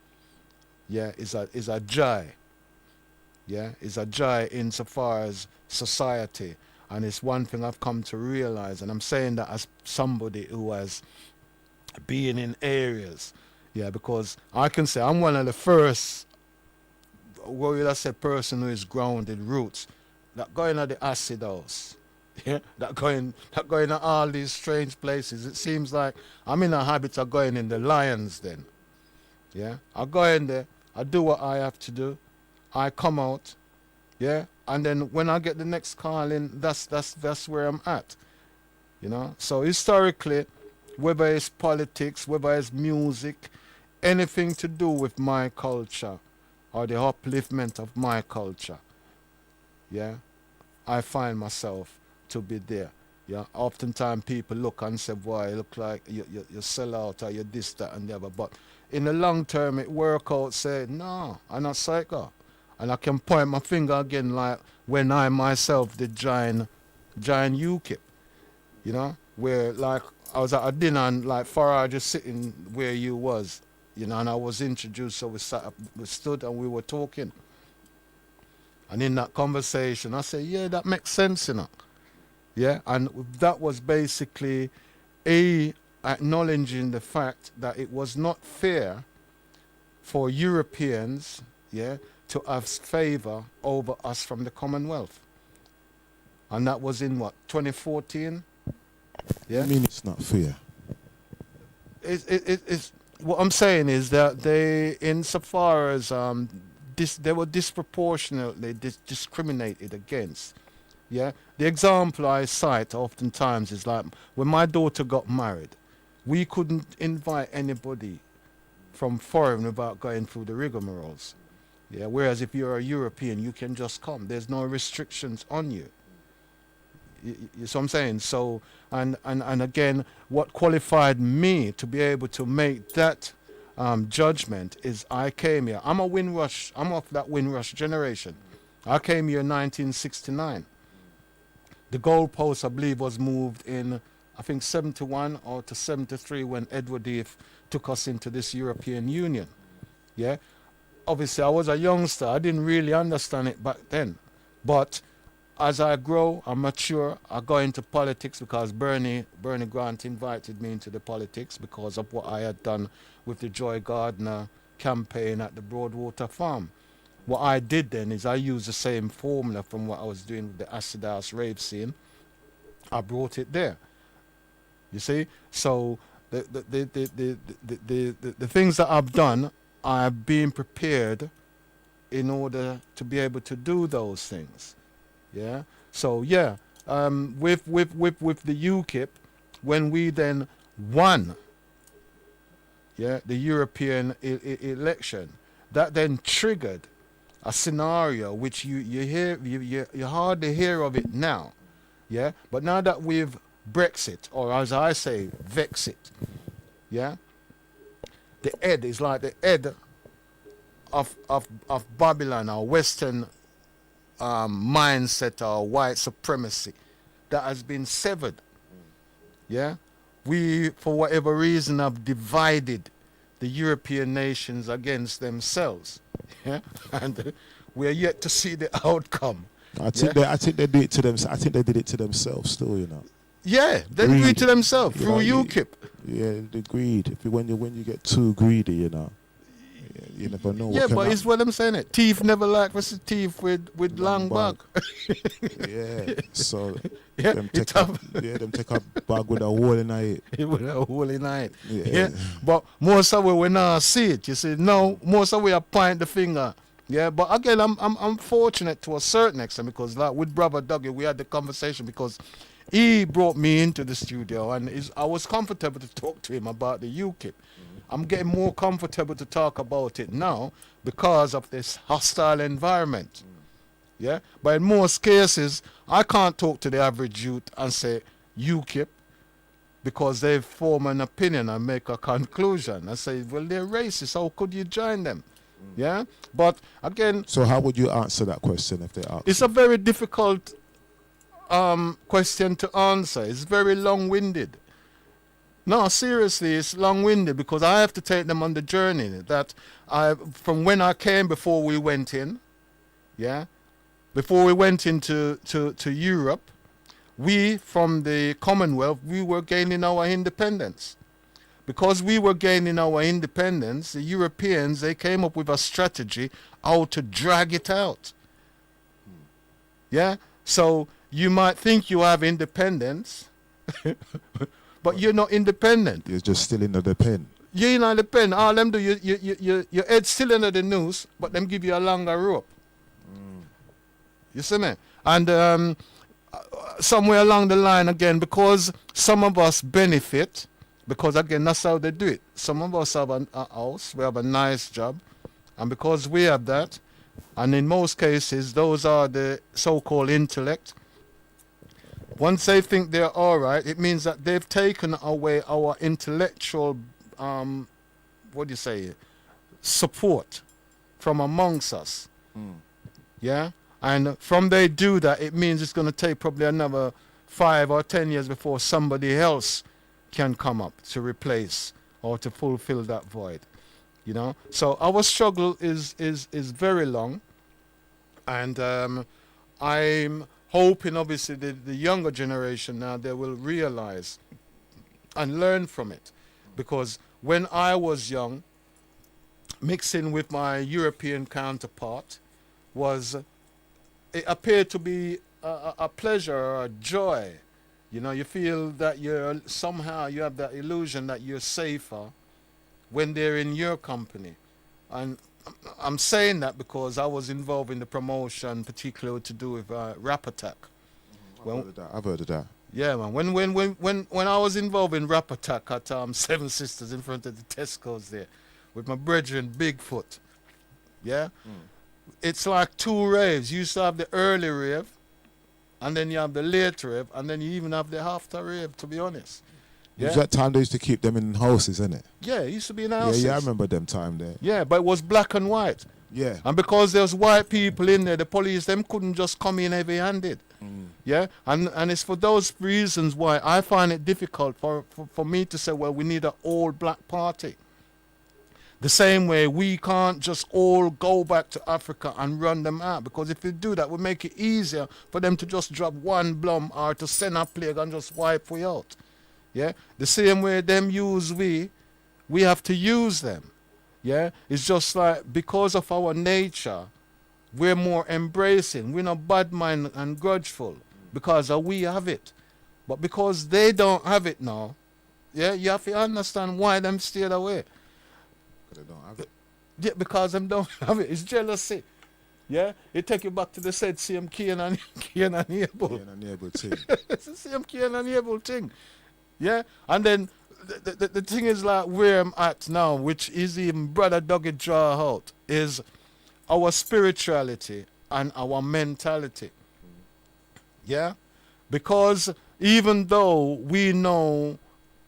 yeah, is a joy. Yeah, is a joy insofar as society. And it's one thing I've come to realize, and I'm saying that as somebody who has been in areas, yeah, because I can say I'm one of the first, what will I say, person who is grounded roots, that going to the acid house, yeah, that going to all these strange places. It seems like I'm in a habit of going in the lions then. Yeah, I go in there, I do what I have to do, I come out, yeah, and then when I get the next call in, that's where I'm at. So historically, whether it's politics, whether it's music, anything to do with my culture or the upliftment of my culture, yeah, I find myself to be there. Yeah, oftentimes people look and say, boy, you look like you sell out, or you this, that, and the other. But in the long term, it work out, say, no, I'm not psycho. And I can point my finger again, like when I myself did join UKIP, where like I was at a dinner, and like Farah just sitting where you was, and I was introduced, so we sat up, we stood and we were talking. And in that conversation, I said, yeah, that makes sense, Yeah, and that was basically acknowledging the fact that it was not fair for Europeans, yeah, to have favor over us from the Commonwealth. And that was in what, 2014? Yeah. I mean, it's not fair. It's what I'm saying is that they, insofar as they were disproportionately discriminated against. Yeah, the example I cite oftentimes is like when my daughter got married, we couldn't invite anybody from foreign without going through the rigmaroles. Yeah, whereas if you're a European, you can just come. There's no restrictions on you. You see what I'm saying? So, and again, what qualified me to be able to make that judgment is I came here. I'm a Windrush. I'm of that Windrush generation. I came here in 1969. The goalpost, I believe, was moved in, I think, 71 or to 73 when Edward Heath took us into this European Union. Yeah? Obviously, I was a youngster. I didn't really understand it back then. But as I grow, I mature, I go into politics because Bernie Grant invited me into the politics because of what I had done with the Joy Gardner campaign at the Broadwater Farm. What I did then is I used the same formula from what I was doing with the acid house rave scene. I brought it there. You see? So the things that I've done, I've been prepared in order to be able to do those things. Yeah. So yeah, with the UKIP, when we then won, yeah, the European election, that then triggered a scenario which you hardly hear of it now. Yeah. But now that we've Brexit, or as I say, Vexit, yeah, the ed is like the ed of Babylon, or Western mindset or white supremacy that has been severed. Yeah, we, for whatever reason, have divided the European nations against themselves. Yeah, and we are yet to see the outcome. I think they did it to them. I think they did it to themselves still. You know. Yeah, they do it to themselves through UKIP. Yeah, the greed. If when you get too greedy, you know. You never know. Yeah, but it's what I'm saying. It thief never like what's the thief with long bag. Yeah, so Yeah, them take up bag with a hole in it. With a hole in it. Yeah. But most of we not see it. You see, no, most of we are point the finger. Yeah, but again, I'm fortunate to a certain extent because like with Brother Dougie, we had the conversation because he brought me into the studio and I was comfortable to talk to him about the UKIP. I'm getting more comfortable to talk about it now because of this hostile environment. Yeah, but in most cases, I can't talk to the average youth and say UKIP because they form an opinion and make a conclusion. I say, well, they're racist. How could you join them? Yeah, but again, so how would you answer that question if they ask? It's a very difficult question to answer. It's very long-winded. No, seriously, it's long-winded because I have to take them on the journey that from when I came before we went in, yeah, before we went into to Europe, we from the Commonwealth, we were gaining our independence. Because we were gaining our independence, the Europeans, they came up with a strategy how to drag it out. Yeah, so you might think you have independence, but you're not independent. You're just still in the pen. You're in the pen. All them do, your head's still under the noose, but them give you a longer rope. You see me? And somewhere along the line again, because some of us benefit, because again, that's how they do it. Some of us have a house, we have a nice job, and because we have that, and in most cases, those are the so-called intellect. Once they think they're all right, it means that they've taken away our intellectual, support from amongst us. Yeah? And from they do that, it means it's going to take probably another 5 or 10 years before somebody else can come up to replace or to fulfill that void. You know? So our struggle is very long. And I'm hoping, obviously, the younger generation now, they will realize and learn from it. Because when I was young, mixing with my European counterpart it appeared to be a pleasure or a joy, You know, you feel that you're somehow you have that illusion that you're safer when they're in your company. And I'm saying that because I was involved in the promotion, particularly to do with Rap Attack. Well, I've heard of that. yeah, man. When I was involved in Rap Attack at Seven Sisters in front of the Tesco's there, with my brethren Bigfoot, yeah, it's like two raves. You used to have the early rave, and then you have the late rave, and then you even have the after rave. To be honest, Yeah. yeah, That time they used to keep them in houses, isn't it? yeah, it used to be in Yeah, houses. yeah, I remember them time there. Yeah, but it was black and white. Yeah. And because there's white people in there, the police them couldn't just come in heavy-handed. Yeah, and it's for those reasons why I find it difficult for me to say, well, we need an all-black party. The same way we can't just all go back to Africa and run them out, because if we do that, we make it easier for them to just drop one bomb or to send a plague and just wipe we out. Yeah, the same way them use we have to use them. Yeah, it's just like because of our nature, we're more embracing. We're not bad mind and grudgeful because we have it. But because they don't have it now, yeah, you have to understand why them stayed away. They don't have it. Yeah, because them don't have it. It's jealousy. Yeah, it take you back to the said same Cain and Abel. Yeah, and neighbor team. It's the same Cain and Abel thing. Yeah, and then the thing is like where I'm at now, which is even Brother Dougie draw out, is our spirituality and our mentality. Yeah, because even though we know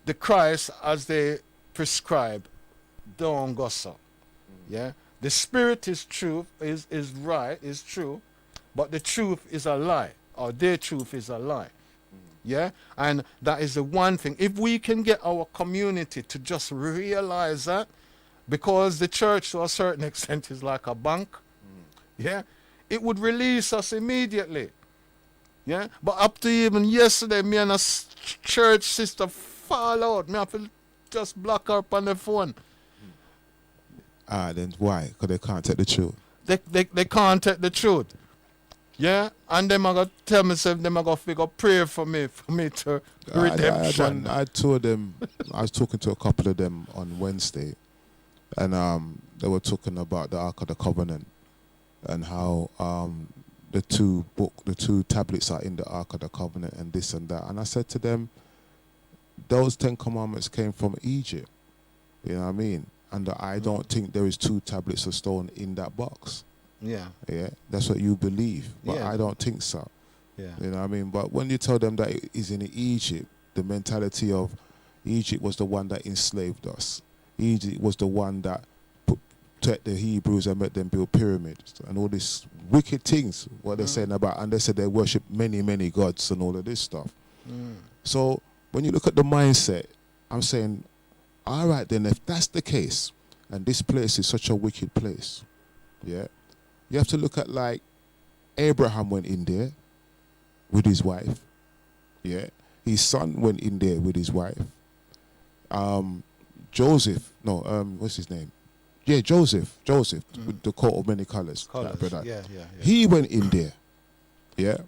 the Christ as they prescribe, don't go so. Yeah, the spirit is truth, is right, is true, but the truth is a lie, or their truth is a lie. Yeah, and that is the one thing. If we can get our community to just realize that, because the church to a certain extent is like a bank, yeah, it would release us immediately. Yeah, but up to even yesterday, me and a church sister fall out. Me have to just block her up on the phone. Then why? Because they can't take the truth. They can't take the truth. Yeah, and them are gonna tell me say them are gonna figure pray for me to redemption. I told them, I was talking to a couple of them on Wednesday, and they were talking about the Ark of the Covenant and how the two tablets are in the Ark of the Covenant and this and that. And I said to them, those 10 commandments came from Egypt. You know what I mean? And I don't think there is 2 tablets of stone in that box. Yeah. Yeah, that's what you believe, but Yeah. I don't think so. Yeah. You know what I mean? But when you tell them that it is in Egypt, the mentality of Egypt was the one that enslaved us. Egypt was the one that took the Hebrews and made them build pyramids and all these wicked things, what they're saying about, and they said they worship many, many gods and all of this stuff. So when you look at the mindset, I'm saying, all right then, if that's the case, and this place is such a wicked place, yeah, you have to look at like Abraham went in there with his wife, yeah, his son went in there with his wife, Joseph, what's his name? Yeah, Joseph, with the coat of many colors. Yeah. He went in there, yeah.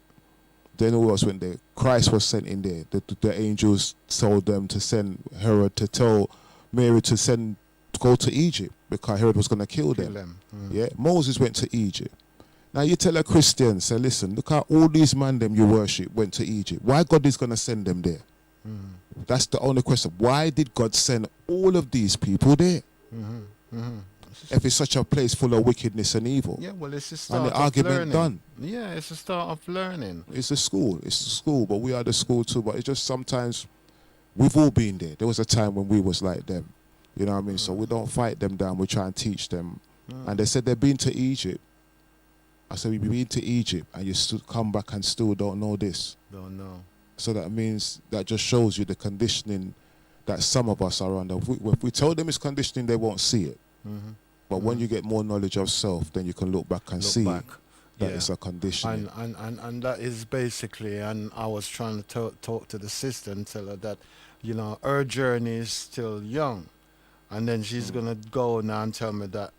Then who else went there? Christ was sent in there. The angels told them to send Herod to tell Mary to go to Egypt because Herod was going to kill them. Yeah, Moses went to Egypt. Now you tell a Christian, say, listen, look how all these men them you worship went to Egypt. Why God is going to send them there? That's the only question. Why did God send all of these people there? If it's such a place full of wickedness and evil. Yeah, well, it's a start and the of argument learning. done. Yeah, it's a start of learning. It's a school, but we are the school too. But it's just sometimes we've all been there. There was a time when we was like them. You know what I mean? So we don't fight them down. We try and teach them. And they said they've been to Egypt. I said, we've been to Egypt and you still come back and still don't know this. Don't know. So that means, that just shows you the conditioning that some of us are under. If we tell them it's conditioning, they won't see it. But when you get more knowledge of self, then you can look back and see that it's a conditioning. And that is basically, and I was trying to talk to the sister and tell her that, you know, her journey is still young. And then she's going to go now and tell me that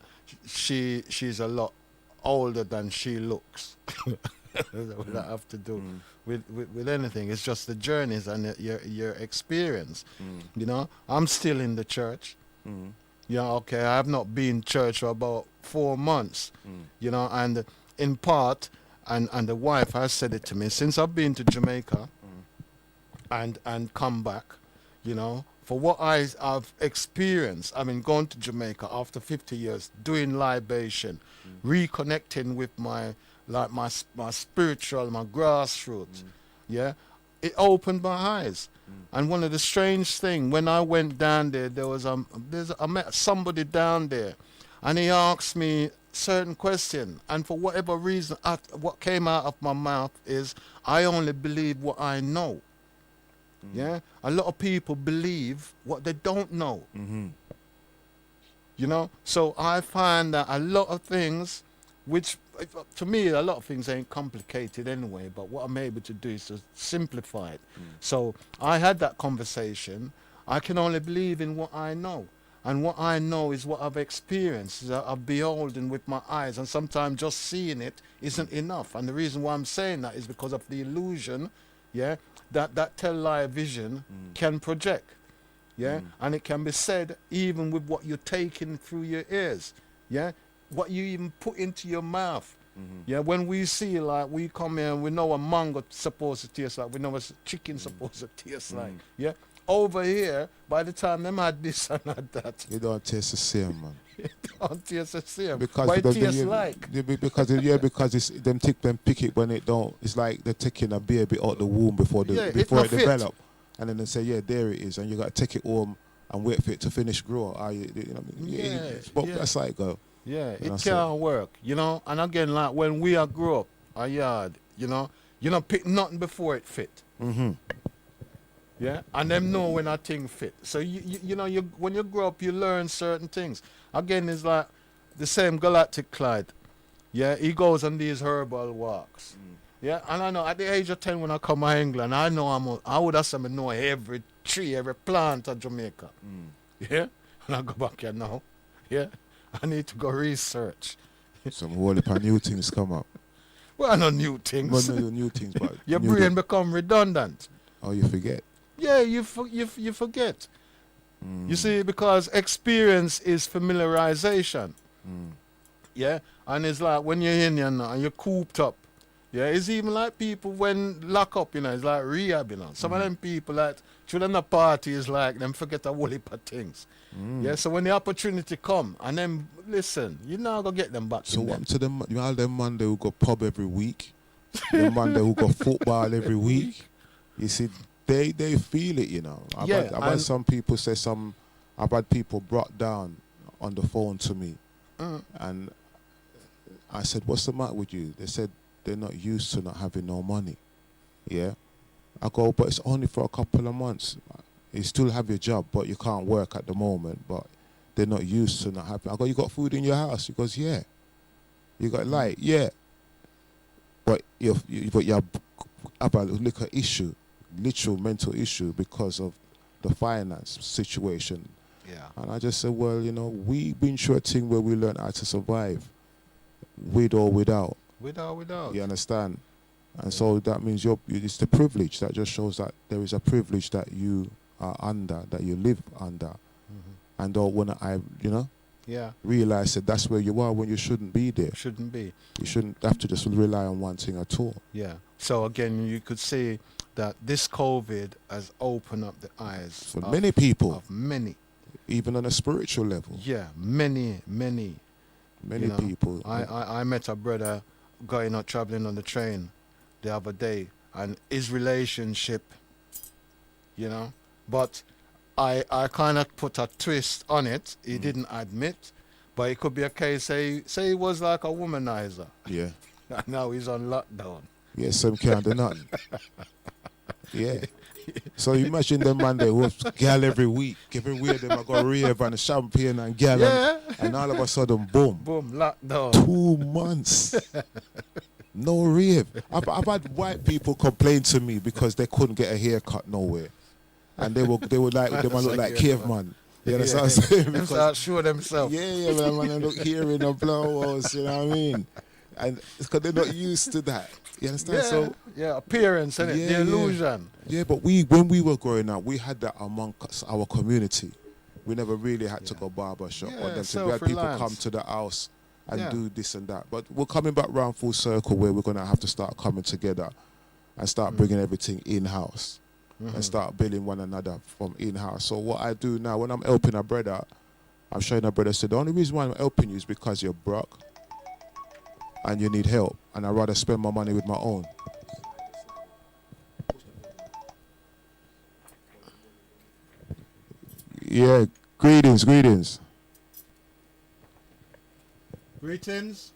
she's a lot older than she looks. We don't have to do with anything. It's just the journeys and your experience. You know, I'm still in the church. Yeah, okay, I have not been church for about 4 months. You know, and in part, and the wife has said it to me, since I've been to Jamaica and come back, you know, for what I've experienced, I mean, going to Jamaica after 50 years, doing libation, reconnecting with my spiritual, my grassroots, yeah, it opened my eyes. And one of the strange thing, when I went down there, I met somebody down there, and he asked me certain question, and for whatever reason, what came out of my mouth is, I only believe what I know. Yeah, a lot of people believe what they don't know. You know, so I find that a lot of things, which to me a lot of things ain't complicated anyway, but what I'm able to do is to simplify it. So I had that conversation. I can only believe in what I know, and what I know is what I've experienced, that I've beholden with my eyes, and sometimes just seeing it isn't enough. And the reason why I'm saying that is because of the illusion, yeah, that tell lie vision can project, yeah, and it can be said even with what you're taking through your ears, yeah, what you even put into your mouth. Yeah, when we see, like, we come here and we know a mango supposed to taste like, we know a chicken supposed to taste like, yeah, over here, by the time them had this and had that, It don't taste the same, man. it don't taste the same. Because What it the- tastes yeah, like. because it's them pick it when it don't. It's like they're taking a baby out the womb before Yeah, it before not it fit. develop, and then they say, yeah, there it is, and you got to take it home and wait for it to finish grow. You know, Yeah, but yeah. that's how it go. Yeah, And it that's can't work, you know. And again, like when we are grew up, a yard, you know pick nothing before it fit. Yeah, and them know when a thing fit. So you know, when you grow up, you learn certain things. Again, it's like the same Galactic Clyde. Yeah, he goes on these herbal walks. Yeah, and I know at the age of 10 when I come to England, I know I would have some know every tree, every plant of Jamaica. Yeah, and I go back here now. Yeah, I need to go research. Some whole heap of new things come up. Well, no new things. Well, no new things, but Your new brain become redundant. Oh, you forget. Yeah, you forget. You see, because experience is familiarization. Yeah, and it's like when you're in, you know, and you're cooped up. Yeah, it's even like people when lock up, you know, it's like rehab, you know. Some of them people like children at parties like them forget a whole heap of things. Yeah, so when the opportunity come and then listen, you're not gonna get them back. So in what them. to them? You know, them man they who go pub every week, them man they who go football every week. You see, they feel it. You know, I've Yeah, had and- some people say some. I've had people brought down on the phone to me, and I said, "What's the matter with you?" They said they're not used to not having no money. Yeah, I go, but it's only for a couple of months. You still have your job, but you can't work at the moment. But they're not used to not having. I go, you got food in your house? He goes, yeah. You got light? Yeah. But you have a liquor issue, literal mental issue because of the finance situation. Yeah. And I just said, well, you know, we've been through a thing where we learn how to survive, with or without. Without. You understand? And so that means it's the privilege. That just shows that there is a privilege that you are under, that you live under. And when Yeah. realize that that's where you are when you shouldn't be there. Shouldn't be. You shouldn't have to just rely on one thing at all. Yeah. So again, you could say that this COVID has opened up the eyes For many people, of many. even on a spiritual level, Yeah, many. many You know, people. I met a brother going out traveling on the train the other day, and his relationship, you know, but I kind of put a twist on it. He didn't admit, but it could be a case, say he was like a womanizer, Yeah. and now he's on lockdown. Yeah, some can't do nothing. Yeah. So imagine them man they was gal every week. Every week them I got rave and champagne and gal Yeah. and all of a sudden boom. Boom, lockdown. 2 months. No rave. I've had white people complain to me because they couldn't get a haircut nowhere. And they were like they might look like caveman. You understand what I'm saying? Them start show themselves. Yeah, man, they look here in the blows, you know what I mean? and because they're not used to that. You understand? So yeah, appearance, innit? Yeah, The yeah. illusion. yeah, but when we were growing up, we had that among our community. We never really had to go barber shop or Yeah, them. So we had people self-reliance. come to the house and Yeah. do this and that. But we're coming back round full circle where we're gonna have to start coming together and start bringing everything in house and start building one another from in house. So what I do now when I'm helping a brother, I'm showing a brother. So the only reason why I'm helping you is because you're broke and you need help, and I'd rather spend my money with my own. Yeah, greetings. Greetings. Greetings.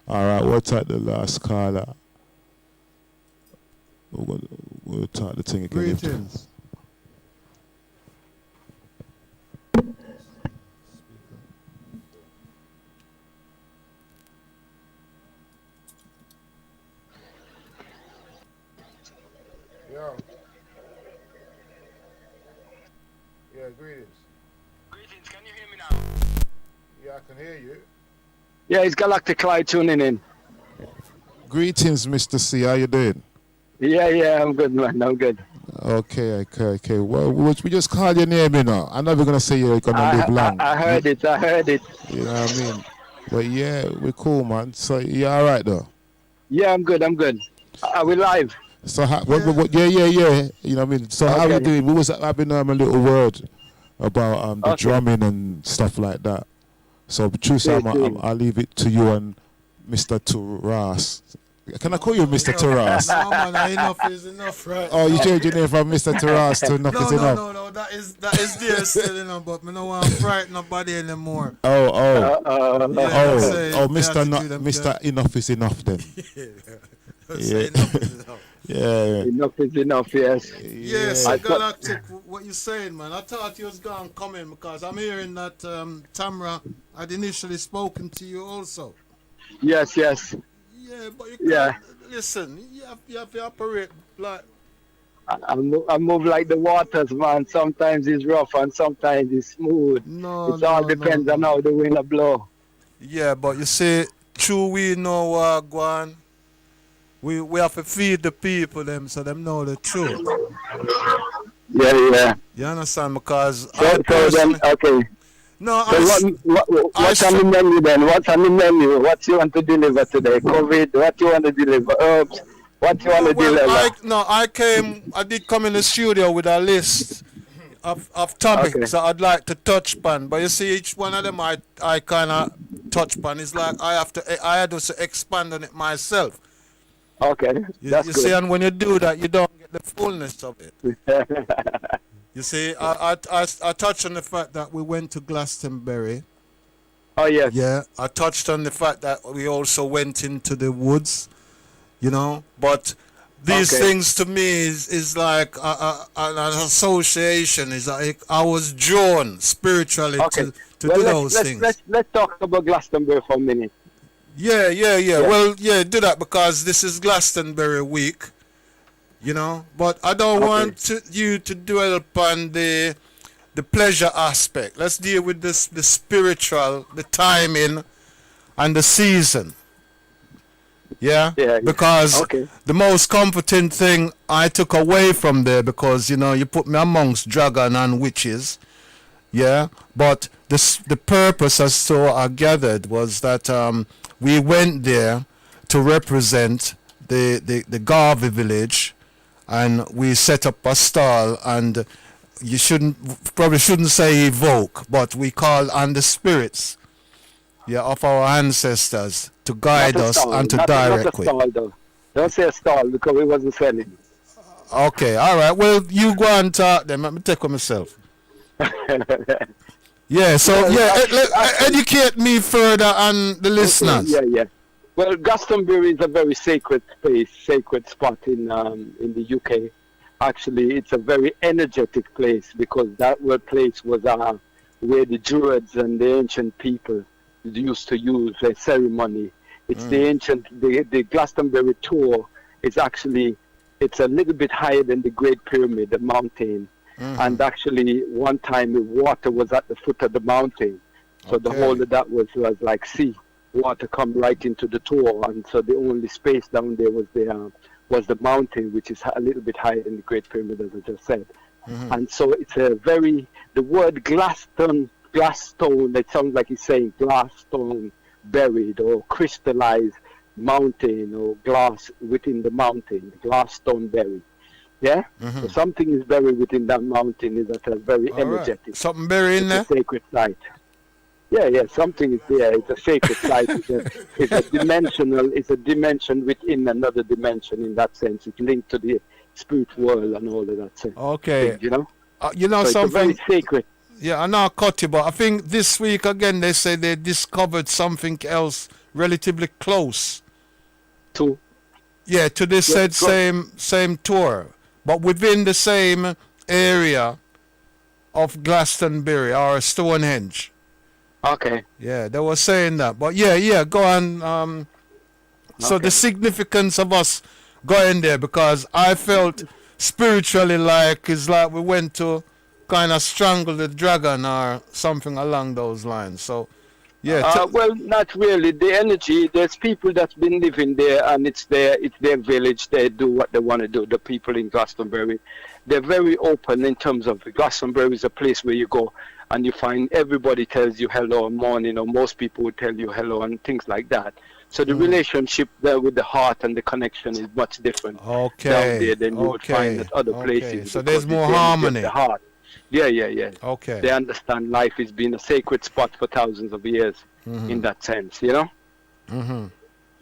All right, we'll take the last caller. We'll take the thing again. Greetings. Yeah, greetings. Greetings, can you hear me now? Yeah, I can hear you. Yeah, it's Galactic Clyde tuning in. Greetings, Mr. C. How you doing? Yeah, I'm good, man. I'm good. Okay. Well, we just called your name, you know. I'm never gonna say you're gonna live long. I heard it. You know what I mean? But yeah, we're cool, man. So you all right though? Yeah, I'm good. Are we live? So yeah. You know what I mean? So how we Okay. doing? We was having a little word about the Okay. drumming and stuff like that. So choose Yeah, I'll leave it to you and Mr. Taras. Can I call you Mr. Taras? No, man, enough is enough, right? Oh, you changed your name from Mr. Taras to enough is enough. No, that is there still, you know, but me no want to frighten nobody anymore. Oh, Mr. Enough is enough then. Yeah. Enough is enough, yes. Yes, I Galactic, what you saying, man? I thought you was going to come in because I'm hearing that Tamra had initially spoken to you also. Yes. Yeah, but you can't, Yeah. listen, you have to operate like... I move like the waters, man. Sometimes it's rough and sometimes it's smooth. It all depends on how the wind blow. Yeah, but you see, true we know what go on. We have to feed the people them so them know the truth. Yeah. You understand? Because Okay. No, So what's on the menu then? What's on the menu? What you want to deliver today? COVID? What you want to deliver? Herbs? What you want to deliver? I did come in the studio with a list of topics that I'd like to touch upon. But you see, each one of them I kind of touch upon. It's like I had to expand on it myself. Okay, You see, and when you do that, you don't get the fullness of it. You see, I touched on the fact that we went to Glastonbury. Oh, yes. Yeah, I touched on the fact that we also went into the woods, you know. But these things to me is like an association. Is like I was drawn spiritually to do those things. Let's talk about Glastonbury for a minute. Yeah. Well, do that because this is Glastonbury week. You know, but I don't want you to dwell upon the pleasure aspect. Let's deal with the spiritual, the timing, and the season. Yeah? Because the most comforting thing I took away from there, because you know you put me amongst dragon and witches. Yeah, but the purpose, as so I gathered, was that we went there to represent the Garvey village. And we set up a stall, and you probably shouldn't say evoke, but we call on the spirits, of our ancestors to guide us and to direct with. Don't say a stall because we wasn't selling. Okay, all right. Well, you go and talk then. Let me take on myself. Yeah. So educate me further and the listeners. Yeah. Well, Glastonbury is a very sacred place, sacred spot in the UK. Actually, it's a very energetic place because that place was where the Druids and the ancient people used to use their ceremony. It's the Glastonbury tour is actually, it's a little bit higher than the Great Pyramid, the mountain. And actually, one time the water was at the foot of the mountain, so the whole of that was like sea. Water come right into the tour, and so the only space down there was the mountain, which is a little bit higher than the Great Pyramid, as I just said. And so it's the word glasstone, it sounds like he's saying glasstone buried or crystallized mountain or glass within the mountain, glasstone buried. Yeah? So something is buried within that mountain is that very energetic. Right. Something buried in there? It's a sacred site. Yeah, something is there. It's a sacred site. It's a dimensional, it's a dimension within another dimension in that sense. It's linked to the spirit world and all of that sense. Okay. Thing, you know? So something. It's very sacred. Yeah, I know I cut you, but I think this week again they say they discovered something else relatively close. To? Yeah, to this same tour, but within the same area of Glastonbury or Stonehenge. Okay. Yeah, they were saying that. But yeah, go on. So the significance of us going there, because I felt spiritually like it's like we went to kind of strangle the dragon or something along those lines. So yeah. Well, not really. The energy, there's people that's been living there, and it's their village. They do what they want to do. The people in Glastonbury, they're very open in terms of Glastonbury is a place where you go and you find everybody tells you hello in the morning, or most people would tell you hello and things like that. So the relationship there with the heart and the connection is much different down there than you would find at other places. So there's more harmony. The heart. Yeah. Okay. They understand life has been a sacred spot for thousands of years in that sense, you know?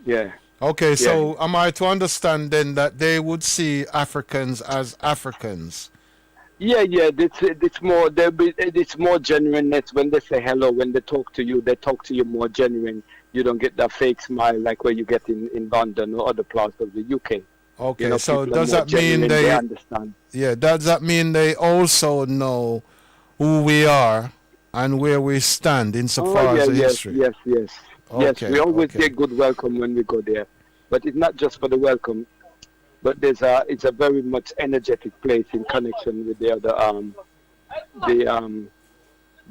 Yeah. Okay, so am I to understand then that they would see Africans as Africans? Yeah. It's more genuineness when they say hello. When they talk to you more genuine. You don't get that fake smile like where you get in London or other parts of the UK. Okay, you know, so does that mean they understand? Yeah, does that mean they also know who we are and where we stand insofar as the history? Yes. Okay, Yes, we always get good welcome when we go there. But it's not just for the welcome, but it's a very much energetic place in connection with the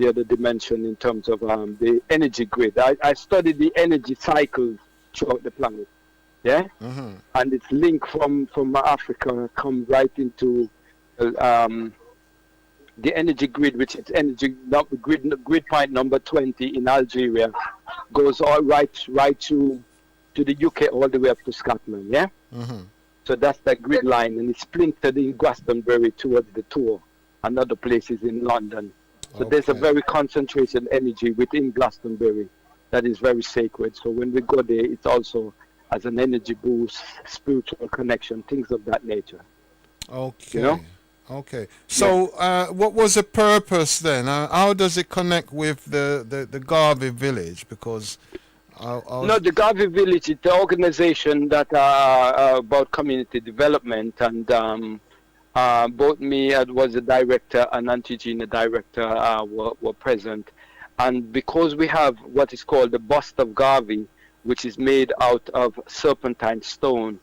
other dimension in terms of the energy grid. I studied the energy cycles throughout the planet. Yeah, and it's linked from Africa, come right into the energy grid, which is grid point number 20 in Algeria, goes all right to the UK all the way up to Scotland. Yeah, so that's that grid line, and it's splintered in Glastonbury towards the Tour and other places in London. So there's a very concentrated energy within Glastonbury that is very sacred. So when we go there, it's also as an energy boost, spiritual connection, things of that nature. Okay. You know? Okay. So what was the purpose then? How does it connect with the Garvey village? Because no, the Garvey village is the organization that about community development, and both me was the director and Auntie Jean, the director, were present. And because we have what is called the bust of Garvey, which is made out of serpentine stone,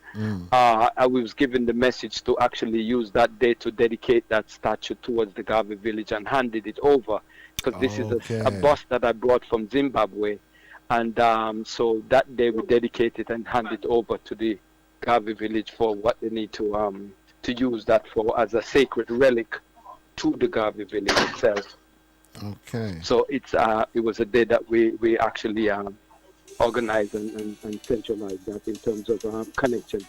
I was given the message to actually use that day to dedicate that statue towards the Garvey village and handed it over, because this is a bust that I brought from Zimbabwe. And so that day we dedicate it and hand it over to the Garvey village for what they need to use that for as a sacred relic to the Garvey village itself. Okay. So it was a day that we actually organize and centralize that in terms of connection.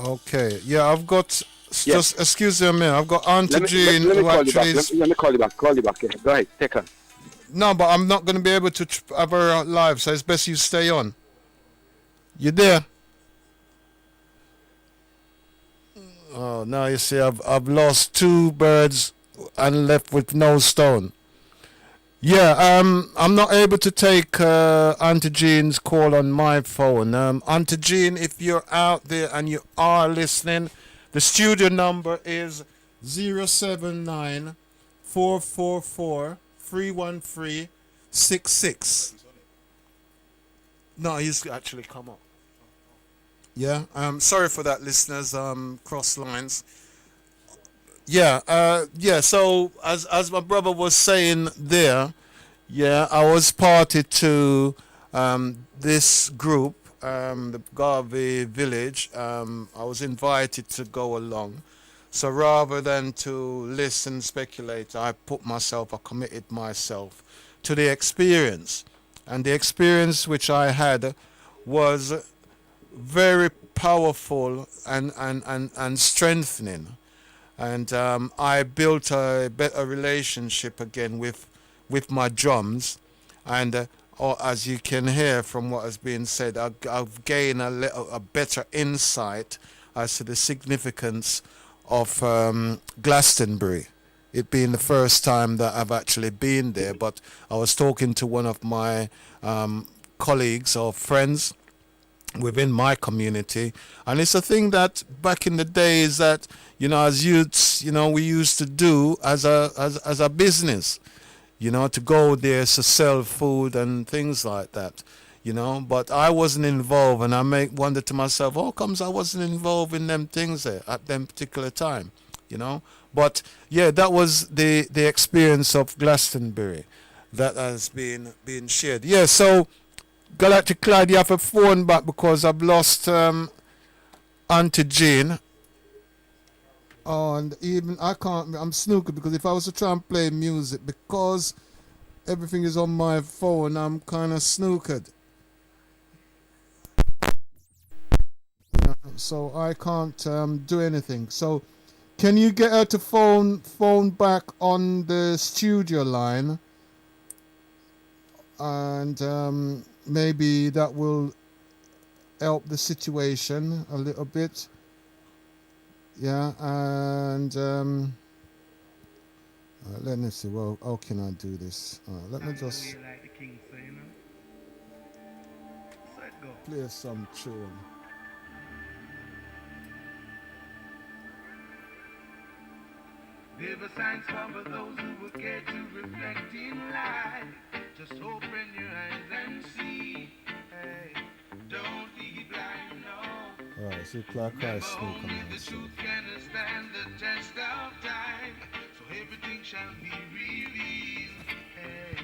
Okay. Yeah, I've got just excuse me a minute. I've got Auntie Jean let me who call you actually back. Let me call you back. Call you back. Yeah. Go ahead. Take her. No, but I'm not going to be able to have her live, so it's best you stay on. You there? Oh, now you see, I've lost two birds and left with no stone. Yeah, I'm not able to take Auntie Jean's call on my phone. Auntie Jean, if you're out there and you are listening, the studio number is 079 444 31366. No, he's actually come up. Yeah, sorry for that, listeners. Cross lines. Yeah. So as my brother was saying there, yeah, I was party to this group, the Garvey Village. I was invited to go along. So rather than to listen, speculate, I committed myself to the experience. And the experience which I had was very powerful and strengthening. And I built a better relationship again with my drums, and as you can hear from what has been said, I've gained a better insight as to the significance of Glastonbury. It being the first time that I've actually been there, but I was talking to one of my colleagues or friends within my community, and it's a thing that back in the days that as youths, we used to do as a business, to go there to sell food and things like that, but I wasn't involved, and I make wonder to myself, how comes I wasn't involved in them things there at them particular time, but yeah, that was the experience of Glastonbury that has been shared. Yeah, so Galactic Clyde, you have a phone back because I've lost Auntie Jane. Oh, and even I can't. I'm snookered because if I was to try and play music, because everything is on my phone, I'm kind of snookered. So I can't do anything. So can you get her to phone back on the studio line, and maybe that will help the situation a little bit. Yeah, and let me see. Well, how can I do this? Let me just play some tune. Give a signs for those who will care to reflect in life. Just open your eyes and see. Hey, don't be blind, no. Alright, so Clark Christ still Only coming the out. truth can stand the test of time. So everything shall be revealed. Hey,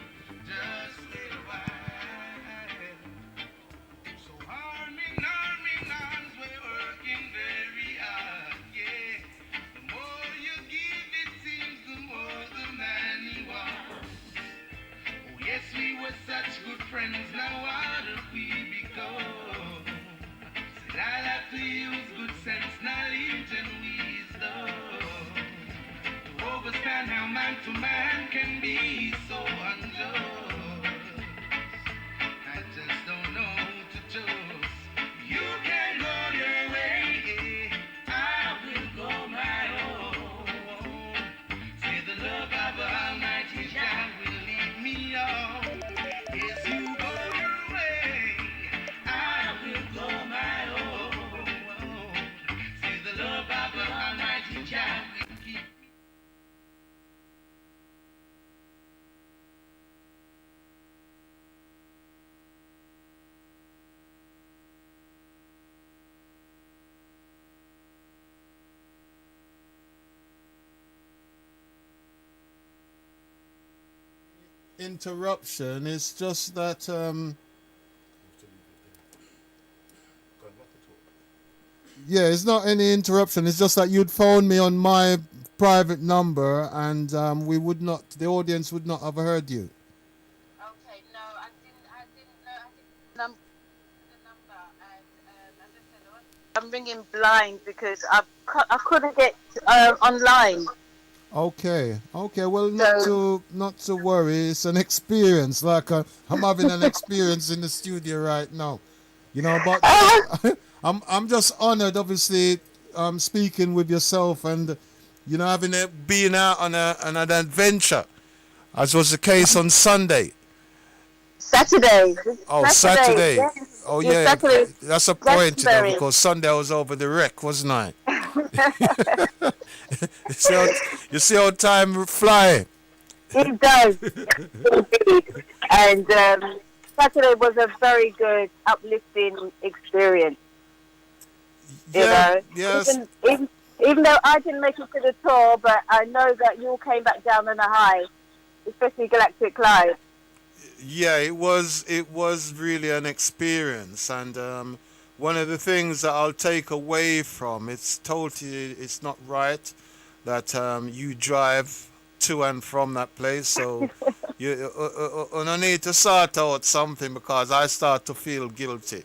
just wait a while. So arms, we're working very hard, yeah. The more you give, it seems the more the man you are. Oh yes, we were such good friends, now how do we become? Said I'll have to use good sense, knowledge and wisdom to understand how man to man can be so unjust. I just don't know who to choose. You can go your way, I will go my own. Say the love of Almighty Jah will lead me on. Yes, you go your way, I will go my own. Say the love of Almighty Jah will keep. Interruption. It's just that yeah, it's not any interruption. It's just that you'd phone me on my private number, and we would not. The audience would not have heard you. Okay, no, I didn't know. I didn't the number, and as I said, I'm ringing blind because I couldn't get online. Okay. Well, So not to worry. It's an experience. Like I'm having an experience in the studio right now. But I'm just honored, obviously, speaking with yourself, and having being out on an adventure, as was the case on Sunday. Saturday. Oh, Saturday. Yes, Oh, yes, yeah. Saturday. That's a point, Glastonbury. because Sunday I was over the wreck, wasn't I? You see how time fly. It does. Indeed. And Saturday was a very good, uplifting experience. You Yeah. know, Yes. even Even though I didn't make it to the tour, but I know that you all came back down on a high, especially Galactic Clyde. Yeah, it was really an experience, and one of the things that I'll take away from it's not right that you drive to and from that place. So I need to sort out something because I start to feel guilty.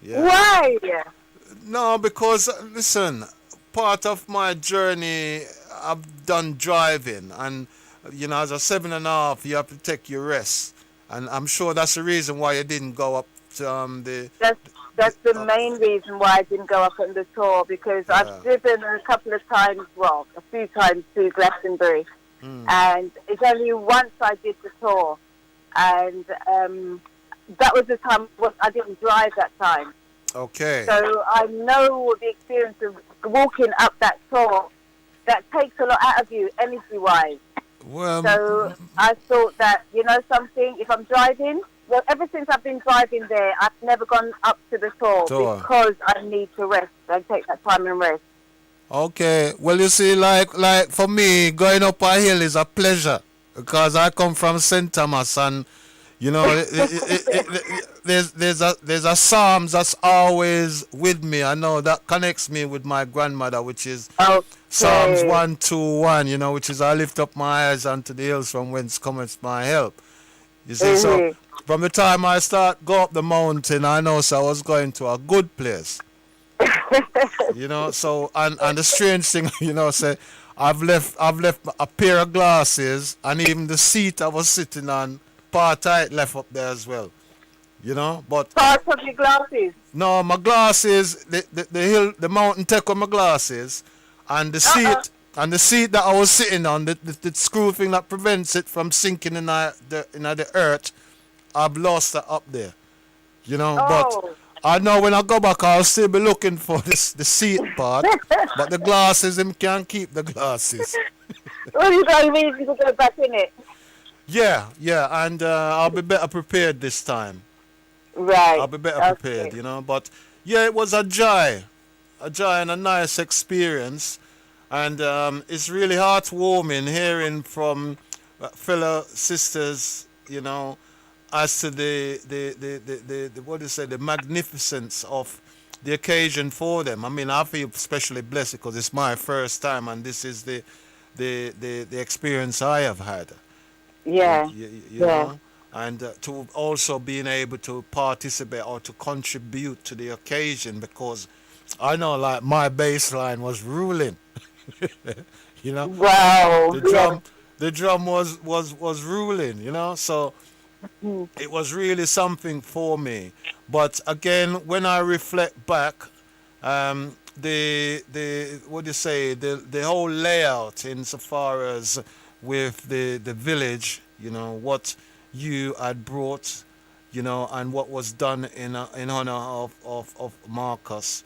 Yeah. Why? No, because listen, part of my journey I've done driving, and as a 7.5, you have to take your rest, and I'm sure that's the reason why you didn't go up to That's the main reason why I didn't go up on the tour, because yeah. I've driven a couple of times, well, a few times to Glastonbury, Mm. and it's only once I did the tour, and that was the time I didn't drive that time. Okay. So I know the experience of walking up that tour. That takes a lot out of you, energy-wise. Well, So I thought that, something, if I'm driving, well, ever since I've been driving there, I've never gone up to the tour because I need to rest. I take that time and rest. okay. Well, you see, like for me, going up a hill is a pleasure because I come from St. Thomas, and there's a psalms that's always with me. I know that connects me with my grandmother, which is Okay. Psalms 121. Which is I lift up my eyes unto the hills from whence cometh my help. You see, so from the time I start go up the mountain, I know so I was going to a good place. So and the strange thing, say I've left a pair of glasses, and even the seat I was sitting on, part I left up there as well. But Part of your glasses. no, my glasses, the mountain take on my glasses, and the seat that I was sitting on, the screw thing that prevents it from sinking in the earth, I've lost it up there. But I know when I go back, I'll still be looking for the seat part, but the glasses, them can't keep the glasses. Well, you got a reason to go back in it. Yeah, and I'll be better prepared this time. Right. I'll be better prepared, But yeah, it was a joy and a nice experience, and it's really heartwarming hearing from fellow sisters, as to the what do you say, the magnificence of the occasion for them. I mean, I feel especially blessed because it's my first time, and this is the experience I have had. Yeah. You know, and to also being able to participate or to contribute to the occasion, because I know like my bass line was ruling. Wow. The drum was ruling, so it was really something for me. But again, when I reflect back, the what do you say, the whole layout insofar as with the village, what you had brought, and what was done in honor of Marcus,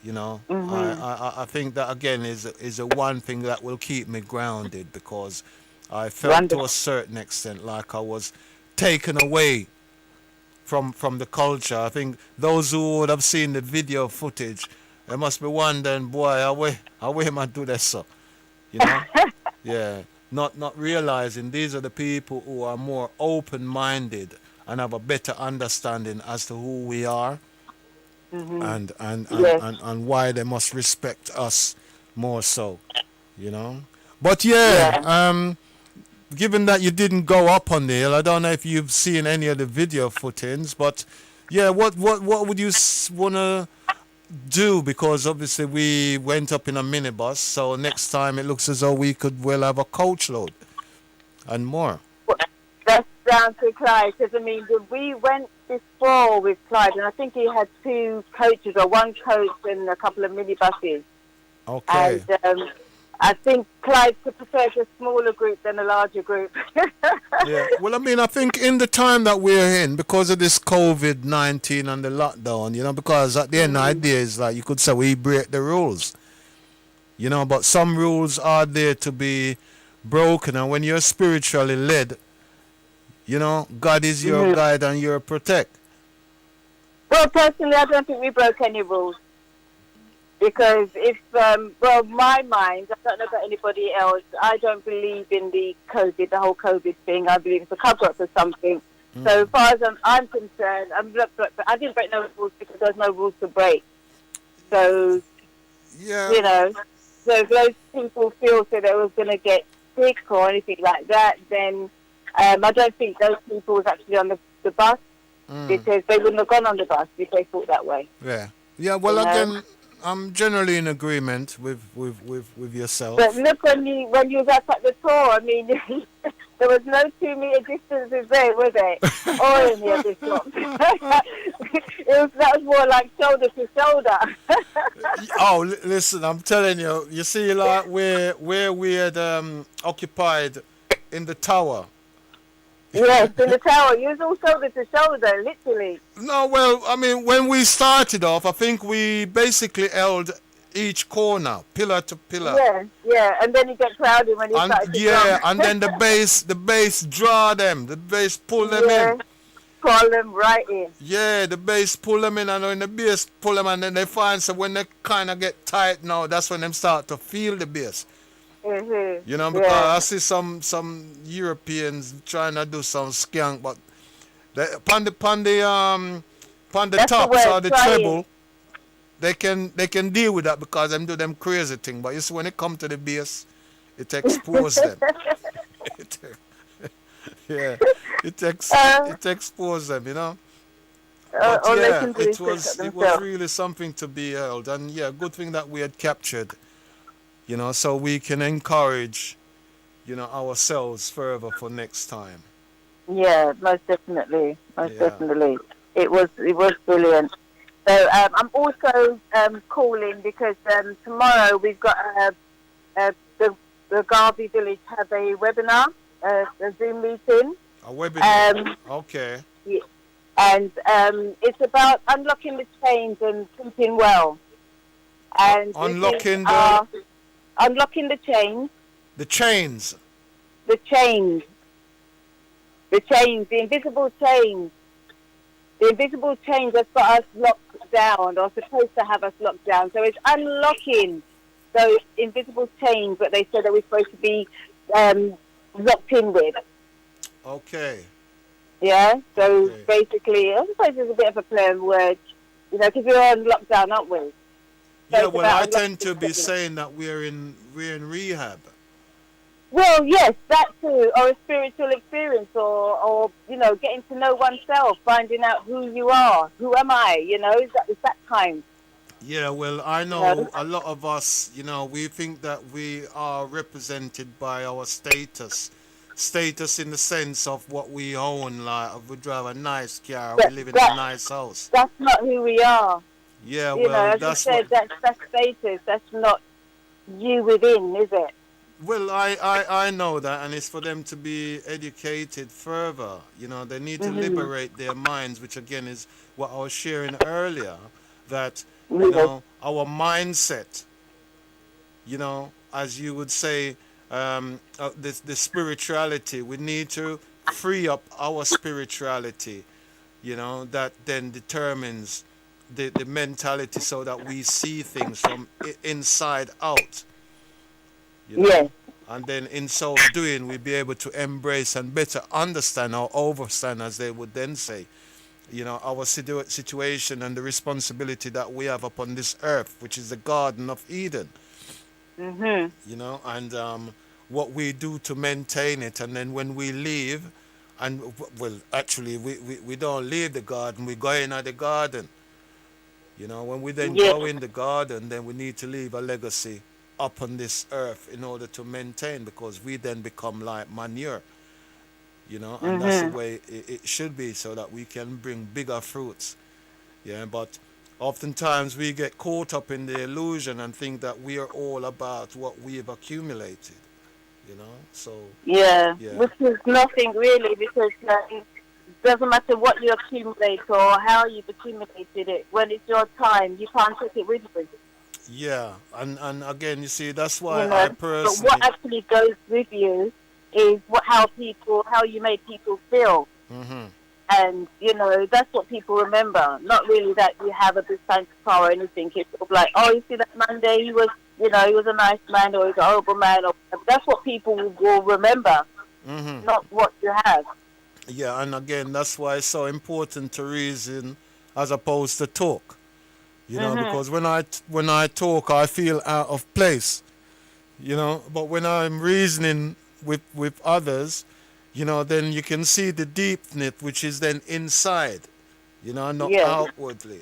I think that again is a one thing that will keep me grounded, because I felt to a certain extent like I was taken away from the culture. I think those who would have seen the video footage, they must be wondering, boy, how am I do this so? Yeah. Not realizing these are the people who are more open-minded and have a better understanding as to who we are, and why they must respect us more so, But given that you didn't go up on the hill, I don't know if you've seen any of the video footings, but yeah, what would you wanna do? Because obviously we went up in a minibus, so next time it looks as though we could well have a coach load and more. That's down to Clyde, because we went before with Clyde, and I think he had two coaches, or one coach and a couple of minibuses. Okay. And I think Clyde prefers a smaller group than a larger group. Yeah. Well, I think in the time that we're in, because of this COVID-19 and the lockdown, because at the end, the idea is like you could say we break the rules, but some rules are there to be broken, and when you're spiritually led, God is your guide and your protect. Well, personally, I don't think we broke any rules. Because if, well, my mind, I don't know about anybody else, I don't believe in the COVID, the whole COVID thing. I believe it's a cover-up for something. So as far as I'm concerned, I didn't break no rules because there was no rules to break. So, Yeah. you know, so if those people feel that they was going to get sick or anything like that, then I don't think those people was actually on the bus because they wouldn't have gone on the bus if they thought that way. Yeah. Yeah, well, You know? again, I'm generally in agreement with yourself. But look, when you was up at the tour, I mean, there was no 2 meter distances there, were there? Or any of this lot. That was more like shoulder to shoulder. Oh, listen, I'm telling you, you see, like where we had occupied in the tower. Yes, in the tower, you was all shoulder to shoulder, literally. No, well, I mean, when we started off, I think we basically held each corner, pillar to pillar. Yeah, and then you get crowded when you And start to yeah, jump. and then the bass draw them, the bass pull them in. Pull them right in. Yeah, the bass pull them in, and when the bass pull them, and then they find, so when they kind of get tight now, that's when them start to feel the bass. Mm-hmm. You know, because I see some Europeans trying to do some skank, but upon the That's the tops word, or the trying. treble, they can deal with that because them do them crazy thing. But you see, when it come to the bass, it expose them. Yeah, it expose them, you know. But All they yeah, can do it is was fix it it was themselves. really something to be held, and yeah, good thing that we had captured, you know, so we can encourage, you know, ourselves further for next time. Yeah, most definitely, Yeah. definitely. It was brilliant. So I'm also calling because tomorrow we've got the Garvey Village have a webinar, a Zoom meeting. A webinar. Um, Okay. and it's about unlocking the chains and keeping well. And Unlocking unlocking the chains, the chains. the chains, the invisible chains. The invisible chains that's got us locked down, or supposed to have us locked down. So it's unlocking those invisible chains that they said that we're supposed to be locked in with. Okay. Yeah. So Okay. basically, I suppose it's a bit of a play on words, you know, because we're on lockdown, aren't we? So Yeah, it's well, about I tend to be unlocking- saying that we're in rehab. Well, yes, that too, or a spiritual experience, or you know, getting to know oneself, finding out who you are, who am I, you know, it's that time. Yeah, well, I know a lot of us, you know, we think that we are represented by our status. Status in the sense of what we own, like if we drive a nice car, we live in a nice house. That's not who we are. Yeah, You know, well, as you that's said, what. that's status. That's not you within, is it? Well, I know that, and it's for them to be educated further. You know, they need to liberate their minds, which again is what I was sharing earlier, that, you know, our mindset, you know, as you would say, the spirituality, we need to free up our spirituality, you know, that then determines the mentality so that we see things from inside out. You know? Yes. And then in so doing, we be able to embrace and better understand or overstand, as they would then say, you know, our situation and the responsibility that we have upon this earth, which is the Garden of Eden. You know, and what we do to maintain it. And then when we leave, and well, actually, we don't leave the garden, we go in at the garden. You know, when we then go in the garden, then we need to leave a legacy upon this earth in order to maintain, because we then become like manure, you know, and that's the way it should be, so that we can bring bigger fruits. Yeah, but oftentimes we get caught up in the illusion and think that we are all about what we've accumulated, you know, so Yeah. Yeah. Which is nothing really, because it doesn't matter what you accumulate or how you've accumulated it. When it's your time, you can't take it with you. yeah, and again, you see, that's why You know? I But personally, what actually goes with you is how you made people feel. Mhm. And, you know, that's what people remember. Not really that you have a big fancy car or anything. It's sort of like, oh, you see that man there, he was, you know, he was a nice man or he's a horrible man. Or that's what people will remember, not what you have. Yeah, and again, that's why it's so important to reason as opposed to talk. You know, because when I talk, I feel out of place. You know, but when I'm reasoning with others, you know, then you can see the deepness, which is then inside. You know, not Yeah. outwardly.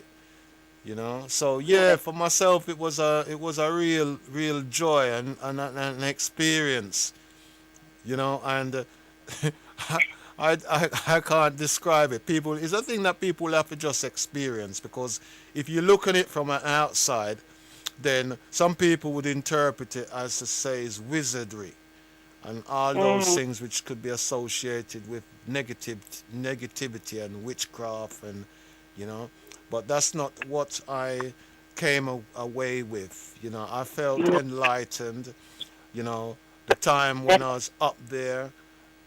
You know, so yeah, for myself, it was a real joy and an experience. You know, and I can't describe it. People, it's a thing that people have to just experience, because if you look at it from an outside, then some people would interpret it as to say is wizardry and all those things which could be associated with negativity and witchcraft, and you know, but that's not what I came away with. You know, I felt enlightened. You know, the time when I was up there,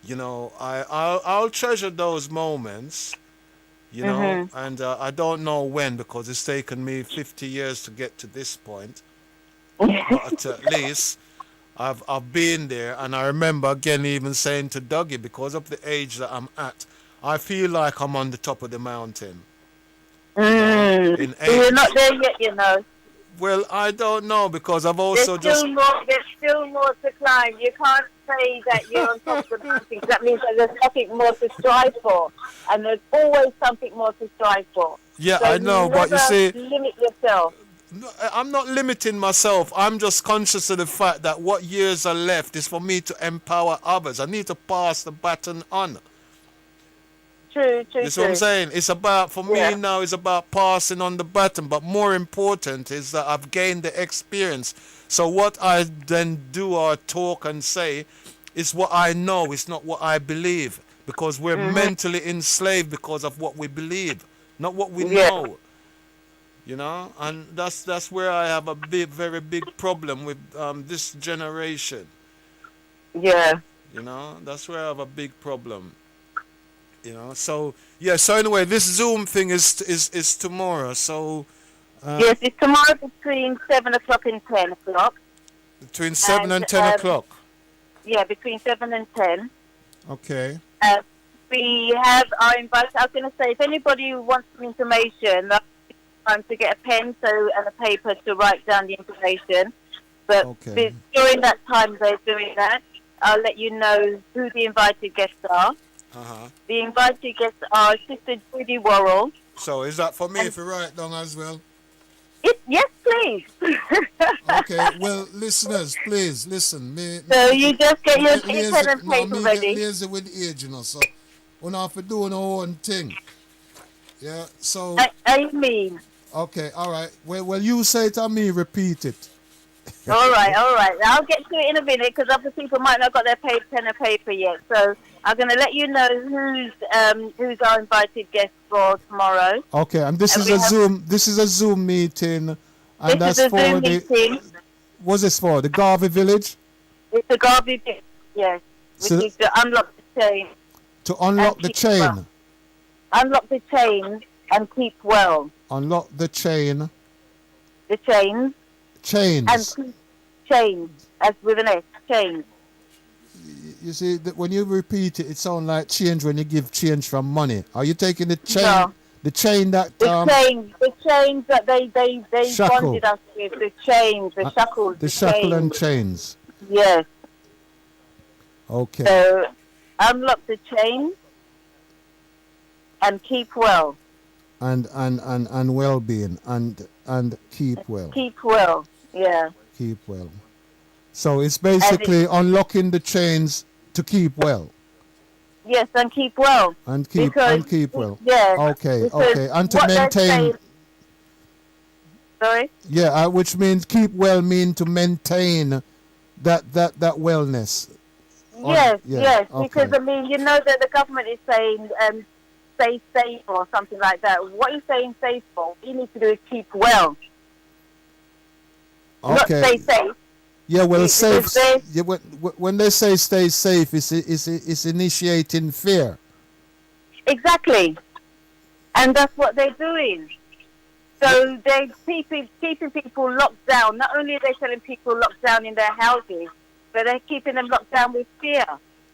you know, I'll treasure those moments, you know, and I don't know when, because it's taken me 50 years to get to this point, but at least I've been there. And I remember again even saying to Dougie, because of the age that I'm at, I feel like I'm on the top of the mountain, you know, in So you're age. not there yet, you know. Well, I don't know, because I've also There's just still more to climb. You can't say that you're on top of the mountain. That means that there's nothing more to strive for, and there's always something more to strive for. yeah, So I know, but you never see, limit yourself. no, I'm not limiting myself. I'm just conscious of the fact that what years are left is for me to empower others. I need to pass the baton on. True. You see what I'm saying? It's about, for me Yeah. now, it's about passing on the baton. But more important is that I've gained the experience. So what I then do or talk and say is what I know. It's not what I believe. Because we're mentally enslaved because of what we believe, not what we Yeah. know. You know, and that's where I have a very big problem with this generation. Yeah. You know, that's where I have a big problem. You know, so yeah. So anyway, this Zoom thing is tomorrow. So Yes, it's tomorrow between 7 o'clock and 10 o'clock. between 7 and And, 10 o'clock. Yeah, between 7 and 10. Okay. We have our invite. I was going to say, if anybody wants some information, time to get a pen and a paper to write down the information. But Okay. during that time they're doing that, I'll let you know who the invited guests are. The invited guests are Sister Judy Worrell. So is that for me to write down as well? Yes, please. Okay. Well, listeners, please listen. So you just get your lazy- pen and no, paper me ready. get lazy with age, you know. So we don't have to do our own thing. Yeah. So I mean. okay. All right. Well, you say it and me repeat it. All right. I'll get to it in a minute because other people might not got their pen and paper yet. So I'm going to let you know who's our invited guest for tomorrow. Okay. And this And is we a have- Zoom. This is a Zoom meeting, and This that's is a for Zoom the. meeting. What's this for? The Garvey Village It's a garbage, yes, which So- is to unlock the chain. to unlock And the keep chain. well. Unlock the chain and keep well. Unlock the chain. The chains and Chains. keep chains, as with an S, chains. You see, when you repeat it, it sounds like change when you give change from money. Are you taking the chain? No. The chain that The chains that they Shackle. bonded us with, the chains, the shackles, the shackle and chains. chains. Yes. Okay. So unlock the chains and keep well. And well-being and keep well. Keep well. Yeah. Keep well. So it's basically unlocking the chains to keep well. Yes, and keep well. And keep well. Yeah. Okay, because okay. And to what they're maintain. saying- Sorry? Yeah, which means keep well mean to maintain that wellness. Yes, yeah, yes. okay. Because I mean, you know that the government is saying stay safe or something like that. What are you saying safe for? What you need to do is keep well, not Okay. stay safe. Yeah, well, Because safe. they- Yeah, when they say stay safe, it's initiating fear. Exactly. And that's what they're doing. So they're keeping people locked down. Not only are they telling people locked down in their houses, but they're keeping them locked down with fear.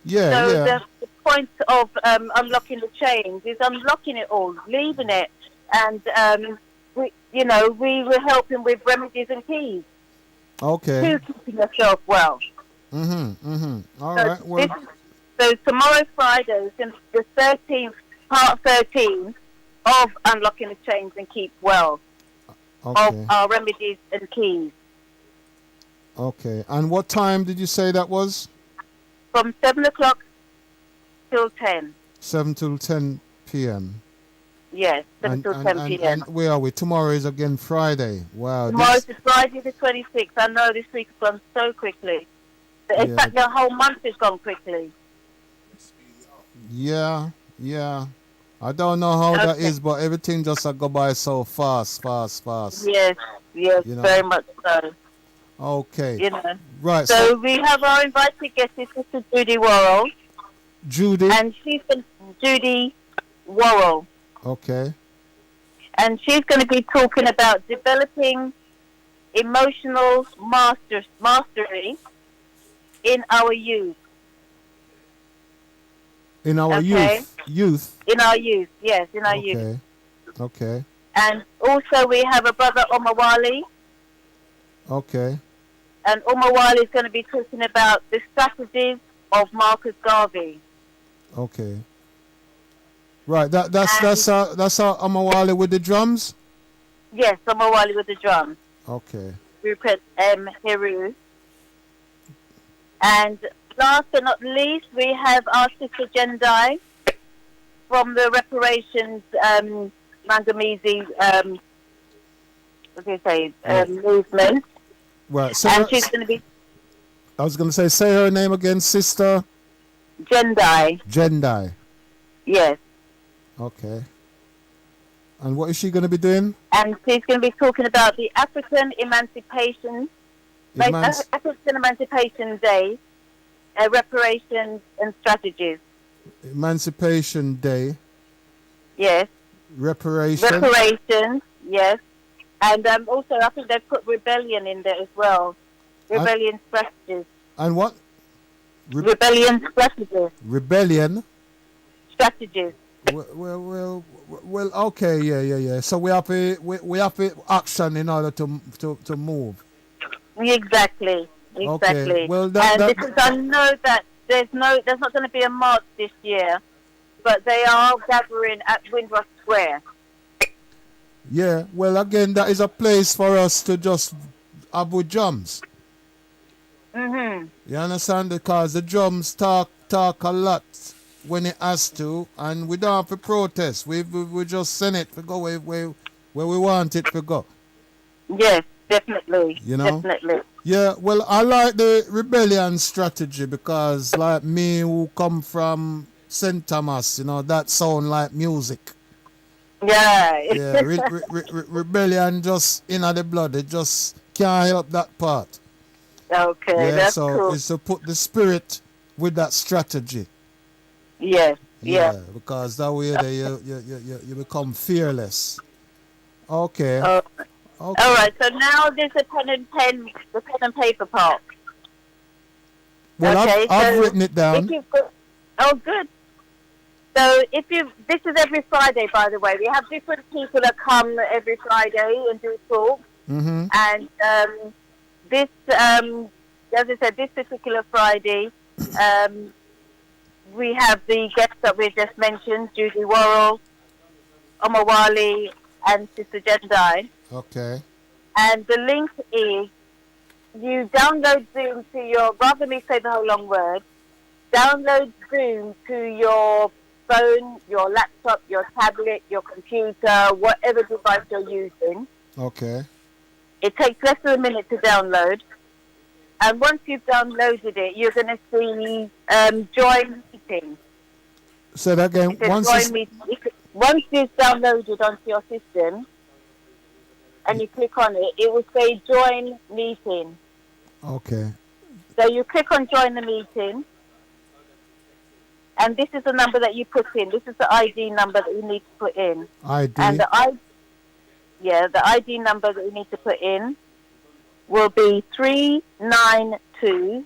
Yeah, So yeah. the point of unlocking the chains is unlocking it all, leaving it, and we were helping with remedies and keys Okay. to keeping yourself well. All So right. Well, so tomorrow, Friday, is the 13th, part 13 of unlocking the chains and keep well okay. of our remedies and keys Okay. And what time did you say that was? from 7 o'clock till 10. 7 till 10 p.m. Yes, 7 till 10 p.m. And where are we? Tomorrow is again Friday. Wow. Tomorrow's is Friday the 26th. I know this week's gone so quickly. In fact, the whole month has gone quickly. Yeah. I don't know how that is, but everything just go by so fast. Yes, very much so. Okay. Right. So we have our invited guest, Sister Judy Worrell. Judy. And she's Judy Worrell. Okay. And she's going to be talking about developing emotional mastery in our youth. In our youth? In our youth, yes, in our youth. Okay. And also we have a brother, Omawali. Okay. And Omawali is going to be talking about the strategies of Marcus Garvey. Okay. Right, that's our Omawali with the drums? Yes, Omawali with the drums. Okay. Rupert M. Heru. And last but not least, we have our sister Jendai from the reparations Mangamizi movement. Right. So and she's going to be... I was going to say her name again, Sister? Jendai. Yes. Okay. And what is she going to be doing? And she's going to be talking about the African Emancipation Day, reparations and strategies. Emancipation Day. Yes. Reparations, yes. And also, I think they've put rebellion in there as well. Rebellion strategies. And what? Rebellion strategies. Rebellion? Strategies. Well, okay, yeah. So we have to action in order to move. Exactly. Okay. Well, I know that there's not going to be a march this year, but they are gathering at Windrush Square. Yeah. Well, again, that is a place for us to just have with drums. You understand? Because the drums talk a lot when it has to, and we don't have to protest. We just send it to go where we want it to go. Yes, definitely. Definitely. Yeah, well, I like the rebellion strategy because, like me, who come from St. Thomas, that sound like music. Yeah. Rebellion just in the blood. It just can't help that part. Okay, that's so cool. It's to put the spirit with that strategy. Yes. Yeah. Because that way you become fearless. Okay. Okay. All right. So now there's the pen and paper part. Well, okay, I've written it down. Good. So this is every Friday, by the way. We have different people that come every Friday and do talks. Mm-hmm. And this, as I said, this particular Friday, we have the guests that we just mentioned, Judy Worrell, Omawali, and Sister Jendai. Okay. And the link is, you download Zoom to your, rather than me say the whole long word, download Zoom to your phone, your laptop, your tablet, your computer, whatever device you're using. Okay. It takes less than a minute to download. And once you've downloaded it, you're going to see join meeting. Say that again. Once you've downloaded onto your system and you click on it, it will say join meeting. Okay. So you click on join the meeting and this is the number that you put in. This is the ID number that you need to put in. And ID. the ID number that you need to put in will be 392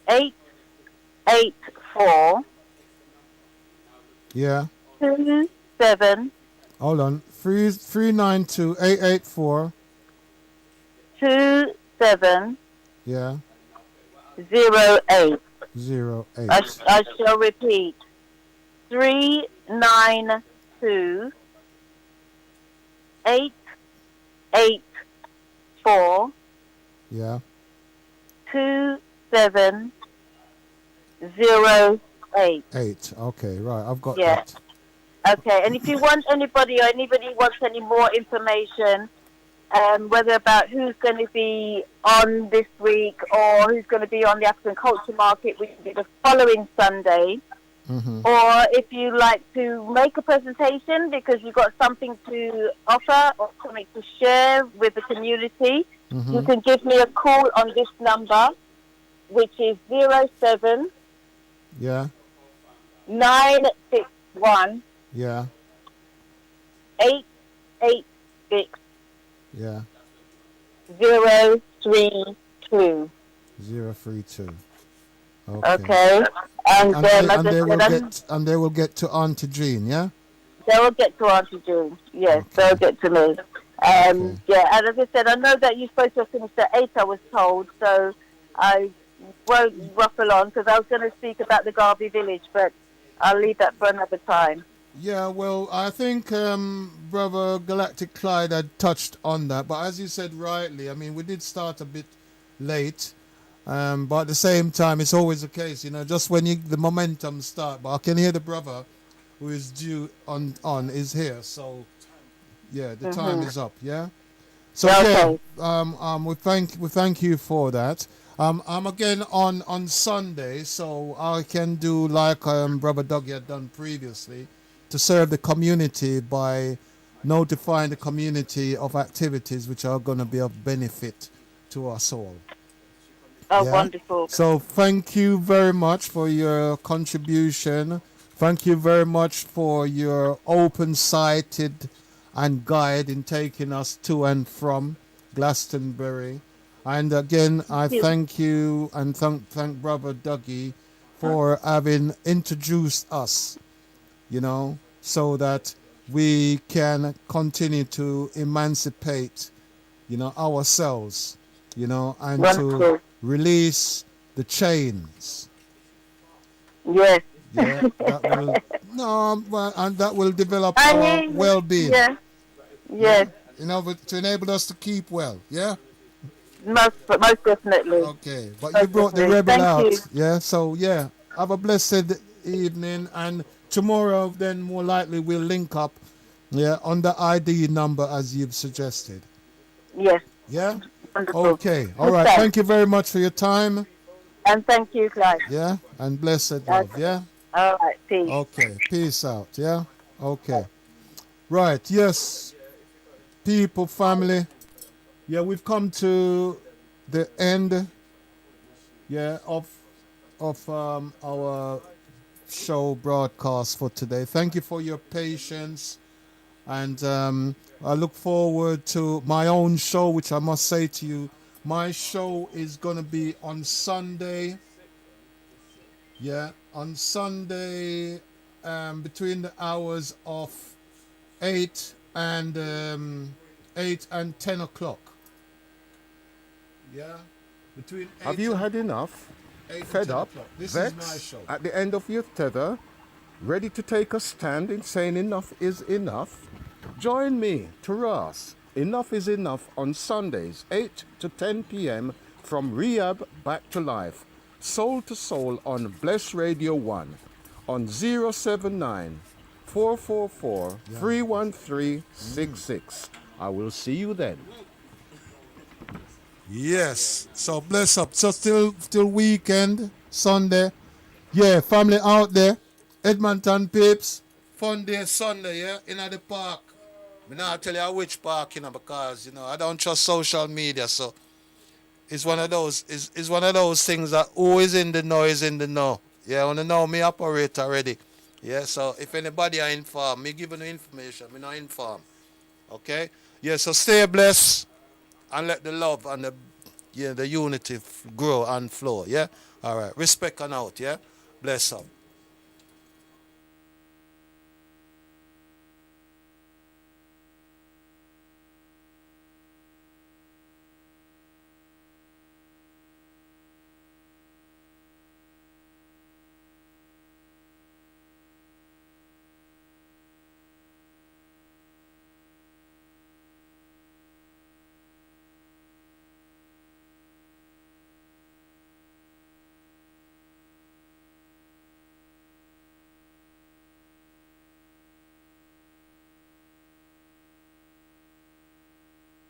884 Yeah. 27 Hold on. 392 884. 27 Yeah. 08. 08. I shall repeat. 392 884 Yeah. 2708. 8. Okay, right. I've got Yeah. that. Okay, and if you want anybody wants any more information, whether about who's going to be on this week or who's going to be on the African Culture Market, which will be the following Sunday, or if you like to make a presentation because you've got something to offer or something to share with the community, you can give me a call on this number, which is 07 Yeah. 961 Yeah. 886 Yeah. 032. 032. Okay. And And they will get to Auntie Jean, yeah? they will get to Auntie June. Yes, they'll get to me. Yeah, and as I said, I know that you're supposed to have finished at 8, I was told, so I won't ruffle on because I was going to speak about the Garvey village, but I'll leave that for another time. Yeah, well, I think Brother Galactic Clyde had touched on that, but as you said rightly, I mean, we did start a bit late, but at the same time, it's always the case, just when the momentum start. But I can hear the brother who is due on is here, so yeah, the time is up. Yeah. So Okay. we thank you for that. I'm again on Sunday, so I can do like Brother Dougie had done previously, to serve the community by notifying the community of activities which are going to be of benefit to us all. Oh, Yeah. wonderful. So thank you very much for your contribution. Thank you very much for your open-sighted and guide in taking us to and from Glastonbury. And again, I thank you and thank Brother Dougie for having introduced us, so that we can continue to emancipate, ourselves, and Wonderful. to release the chains. Yes. Yeah, and that will develop I our mean, well-being. Yeah. Yes. To enable us to keep well. Yeah. Most definitely. Okay, but you brought the Definitely. rebel Thank out. you. Yeah. So yeah, have a blessed evening, and tomorrow then more likely we'll link up. Yeah, on the ID number as you've suggested. Yes. Yeah. Wonderful. Okay. All right. Okay. Thank you very much for your time. And thank you, Clyde. Yeah, and blessed love. Okay. Yeah. All right. Peace. Okay. Peace out. Yeah. Okay. Right. Yes. People, family. Yeah, we've come to the end. Yeah, of our show broadcast for today. Thank you for your patience, and I look forward to my own show, which I must say to you, my show is gonna be on Sunday. Yeah, on Sunday, between the hours of 8 and 10 o'clock. Yeah, between. Have you had enough? 8 Fed and 10 up? o'clock. This Vexed? is my show. At the end of your tether? Ready to take a stand in saying enough is enough? Join me, Taras. Enough is enough on Sundays, 8 to 10 p.m. from rehab back to life. Soul to soul on Bless Radio 1 on 079 444 31366. I will see you then. Yes. So bless up. So still weekend, Sunday. Yeah, family out there. Edmonton peeps. Fun day Sunday, yeah, in the park. Me not tell you which park, because I don't trust social media, so It's one of those. It's one of those things that who is in the know is in the know. Yeah, wanna know me operate already. Yeah, so if anybody are informed, me giving you information, me not informed. Okay? Yeah, so stay blessed and let the love and the unity grow and flow. Yeah? Alright. Respect and out, yeah? Bless up.